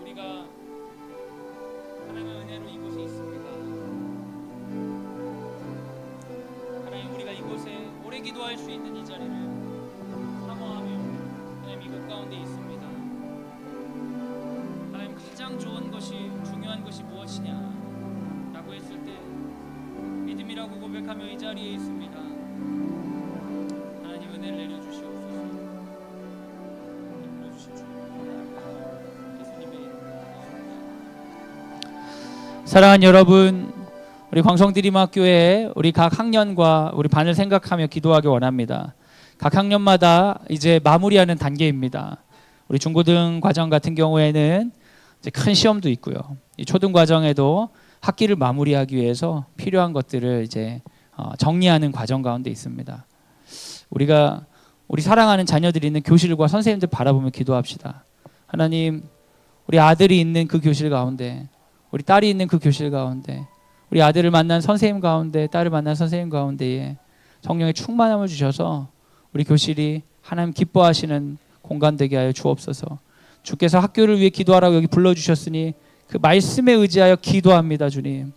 우리가 하나님의 은혜로 이곳에 있습니다. 하나님, 우리가 이곳에 오래 기도할 수 있는 이 자리를 사모하며 하나님 이곳 가운데 있습니다. 하나님, 가장 좋은 것이 중요한 것이 무엇이냐 라고 했을 때 믿음이라고 고백하며 이 자리에 있습니다. 하나님 은혜를 내려주시옵소서. 불러주실 주 예수님의 이름으로 기도합니다. 사랑하는 여러분, 우리 광성드림학교에 우리 각 학년과 우리 반을 생각하며 기도하기 원합니다. 각 학년마다 이제 마무리하는 단계입니다. 우리 중고등 과정 같은 경우에는 이제 큰 시험도 있고요. 이 초등 과정에도 학기를 마무리하기 위해서 필요한 것들을 이제 정리하는 과정 가운데 있습니다. 우리가 우리 사랑하는 자녀들이 있는 교실과 선생님들 바라보며 기도합시다. 하나님, 우리 아들이 있는 그 교실 가운데, 우리 딸이 있는 그 교실 가운데, 우리 아들을 만난 선생님 가운데, 딸을 만난 선생님 가운데에 성령의 충만함을 주셔서 우리 교실이 하나님 기뻐하시는 공간 되게 하여 주옵소서. 주께서 학교를 위해 기도하라고 여기 불러주셨으니 그 말씀에 의지하여 기도합니다. 주님,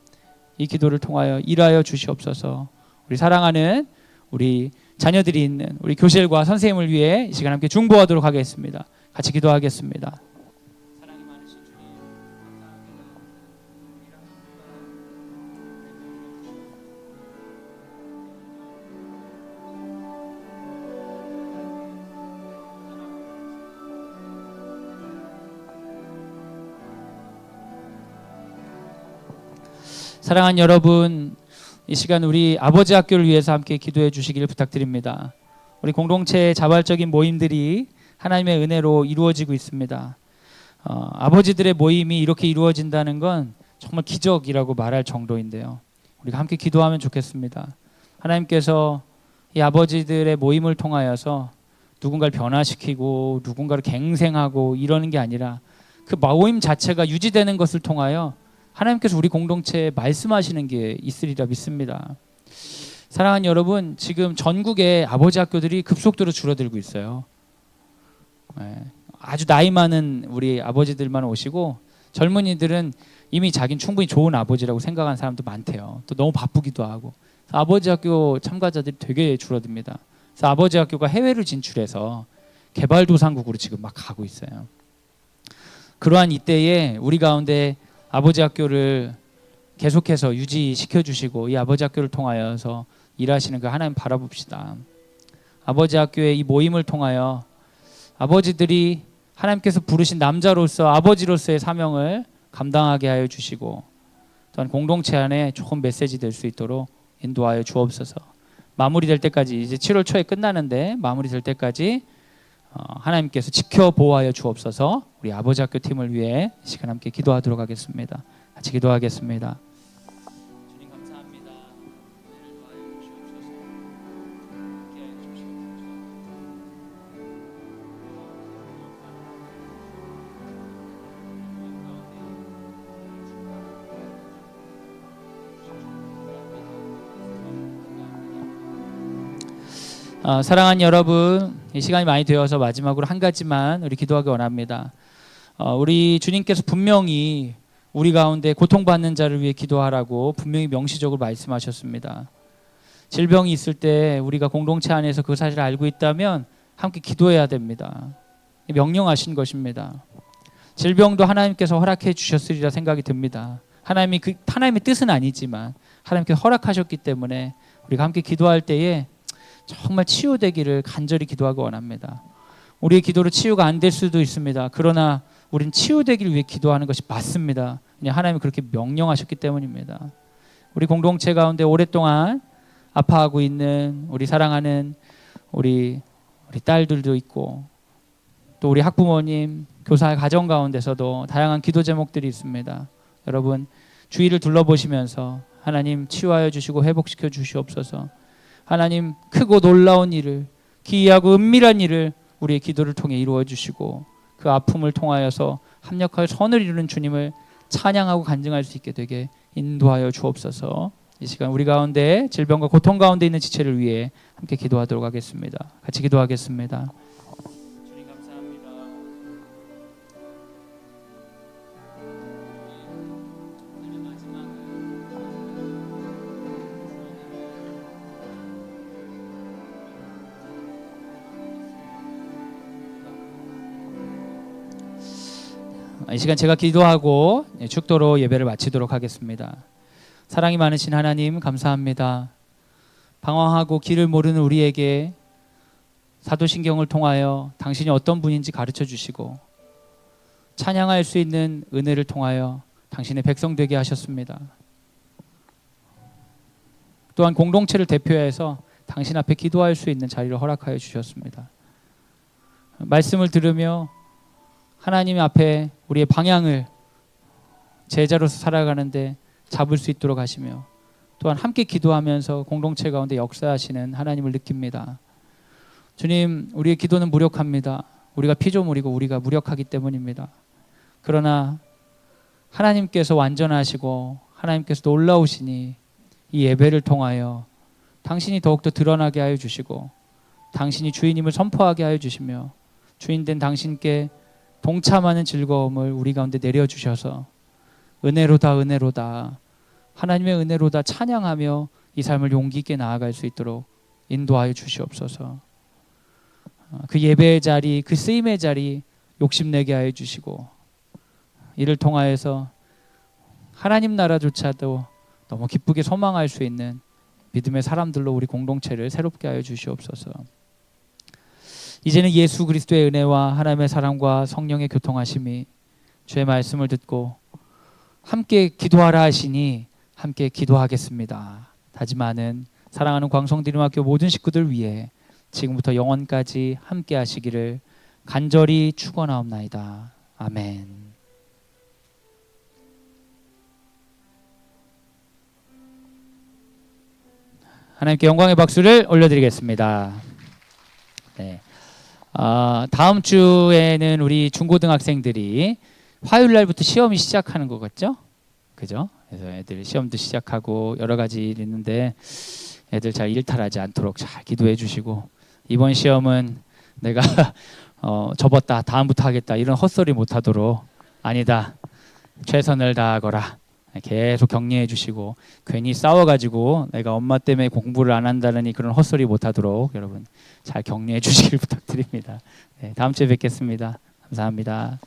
이 기도를 통하여 일하여 주시옵소서. 우리 사랑하는 우리 자녀들이 있는 우리 교실과 선생님을 위해 이 시간 함께 중보하도록 하겠습니다. 같이 기도하겠습니다. 사랑이 많으신 주님, 사랑하는 여러분, 이 시간 우리 아버지 학교를 위해서 함께 기도해 주시기를 부탁드립니다. 우리 공동체의 자발적인 모임들이 하나님의 은혜로 이루어지고 있습니다. 아버지들의 모임이 이렇게 이루어진다는 건 정말 기적이라고 말할 정도인데요. 우리가 함께 기도하면 좋겠습니다. 하나님께서 이 아버지들의 모임을 통하여서 누군가를 변화시키고 누군가를 갱생하고 이러는 게 아니라 그 모임 자체가 유지되는 것을 통하여 하나님께서 우리 공동체에 말씀하시는 게 있으리라 믿습니다. 사랑하는 여러분, 지금 전국의 아버지 학교들이 급속도로 줄어들고 있어요. 아주 나이 많은 우리 아버지들만 오시고 젊은이들은 이미 자기는 충분히 좋은 아버지라고 생각하는 사람도 많대요. 또 너무 바쁘기도 하고. 아버지 학교 참가자들이 되게 줄어듭니다. 그래서 아버지 학교가 해외를 진출해서 개발도상국으로 지금 막 가고 있어요. 그러한 이때에 우리 가운데 아버지 학교를 계속해서 유지시켜 주시고 이 아버지 학교를 통하여서 일하시는 그 하나님 바라봅시다. 아버지 학교의 이 모임을 통하여 아버지들이 하나님께서 부르신 남자로서 아버지로서의 사명을 감당하게 하여 주시고 또한 공동체 안에 좋은 메시지 될 수 있도록 인도하여 주옵소서. 마무리될 때까지 이제 7월 초에 끝나는데 마무리될 때까지 하나님께서 지켜 보호하여 주옵소서. 우리 아버지 학교 팀을 위해 시간 함께 기도하도록 하겠습니다. 같이 기도하겠습니다. 주님 감사합니다. 은혜를 더하여 주시옵소서. 함께하여 주시옵소서. 사랑하는 여러분, 이 시간이 많이 되어서 마지막으로 한 가지만 우리 기도하기 원합니다. 우리 주님께서 분명히 우리 가운데 고통받는 자를 위해 기도하라고 분명히 명시적으로 말씀하셨습니다. 질병이 있을 때 우리가 공동체 안에서 그 사실을 알고 있다면 함께 기도해야 됩니다. 명령하신 것입니다. 질병도 하나님께서 허락해 주셨으리라 생각이 듭니다. 하나님의 뜻은 아니지만 하나님께 허락하셨기 때문에 우리가 함께 기도할 때에 정말 치유되기를 간절히 기도하고 원합니다. 우리의 기도로 치유가 안 될 수도 있습니다. 그러나 우리는 치유되기를 위해 기도하는 것이 맞습니다. 그냥 하나님이 그렇게 명령하셨기 때문입니다. 우리 공동체 가운데 오랫동안 아파하고 있는 우리 사랑하는 우리 딸들도 있고 또 우리 학부모님, 교사 가정 가운데서도 다양한 기도 제목들이 있습니다. 여러분 주위를 둘러보시면서 하나님 치유하여 주시고 회복시켜 주시옵소서. 하나님 크고 놀라운 일을, 기이하고 은밀한 일을 우리의 기도를 통해 이루어 주시고 그 아픔을 통하여서 합력하여 선을 이루는 주님을 찬양하고 간증할 수 있게 되게 인도하여 주옵소서. 이 시간 우리 가운데 질병과 고통 가운데 있는 지체를 위해 함께 기도하도록 하겠습니다. 같이 기도하겠습니다. 주님 감사합니다. 이 시간 제가 기도하고 축도로 예배를 마치도록 하겠습니다. 사랑이 많으신 하나님 감사합니다. 방황하고 길을 모르는 우리에게 사도신경을 통하여 당신이 어떤 분인지 가르쳐 주시고 찬양할 수 있는 은혜를 통하여 당신의 백성 되게 하셨습니다. 또한 공동체를 대표해서 당신 앞에 기도할 수 있는 자리를 허락하여 주셨습니다. 말씀을 들으며 하나님 앞에 우리의 방향을 제자로서 살아가는데 잡을 수 있도록 하시며 또한 함께 기도하면서 공동체 가운데 역사하시는 하나님을 느낍니다. 주님, 우리의 기도는 무력합니다. 우리가 피조물이고 우리가 무력하기 때문입니다. 그러나 하나님께서 완전하시고 하나님께서 놀라우시니 이 예배를 통하여 당신이 더욱더 드러나게 하여 주시고 당신이 주인임을 선포하게 하여 주시며 주인된 당신께 동참하는 즐거움을 우리 가운데 내려주셔서 은혜로다 은혜로다 하나님의 은혜로다 찬양하며 이 삶을 용기 있게 나아갈 수 있도록 인도하여 주시옵소서. 그 예배의 자리, 그 쓰임의 자리 욕심내게 하여 주시고 이를 통하여서 하나님 나라조차도 너무 기쁘게 소망할 수 있는 믿음의 사람들로 우리 공동체를 새롭게 하여 주시옵소서. 이제는 예수 그리스도의 은혜와 하나님의 사랑과 성령의 교통하심이 주의 말씀을 듣고 함께 기도하라 하시니 함께 기도하겠습니다. 다짐하는 사랑하는 광성디림학교 모든 식구들 위해 지금부터 영원까지 함께 하시기를 간절히 축원하옵나이다. 아멘. 하나님께 영광의 박수를 올려드리겠습니다. 네. 다음 주에는 우리 중고등학생들이 화요일 날부터 시험이 시작하는 것 같죠? 그죠? 그래서 애들 시험도 시작하고 여러 가지 있는데 애들 잘 일탈하지 않도록 잘 기도해 주시고 이번 시험은 내가 접었다 다음부터 하겠다 이런 헛소리 못하도록 아니다 최선을 다하거라 계속 격려해 주시고 괜히 싸워가지고 내가 엄마 때문에 공부를 안 한다느니 그런 헛소리 못하도록 여러분 잘 격려해 주시길 부탁드립니다. 네, 다음 주에 뵙겠습니다. 감사합니다.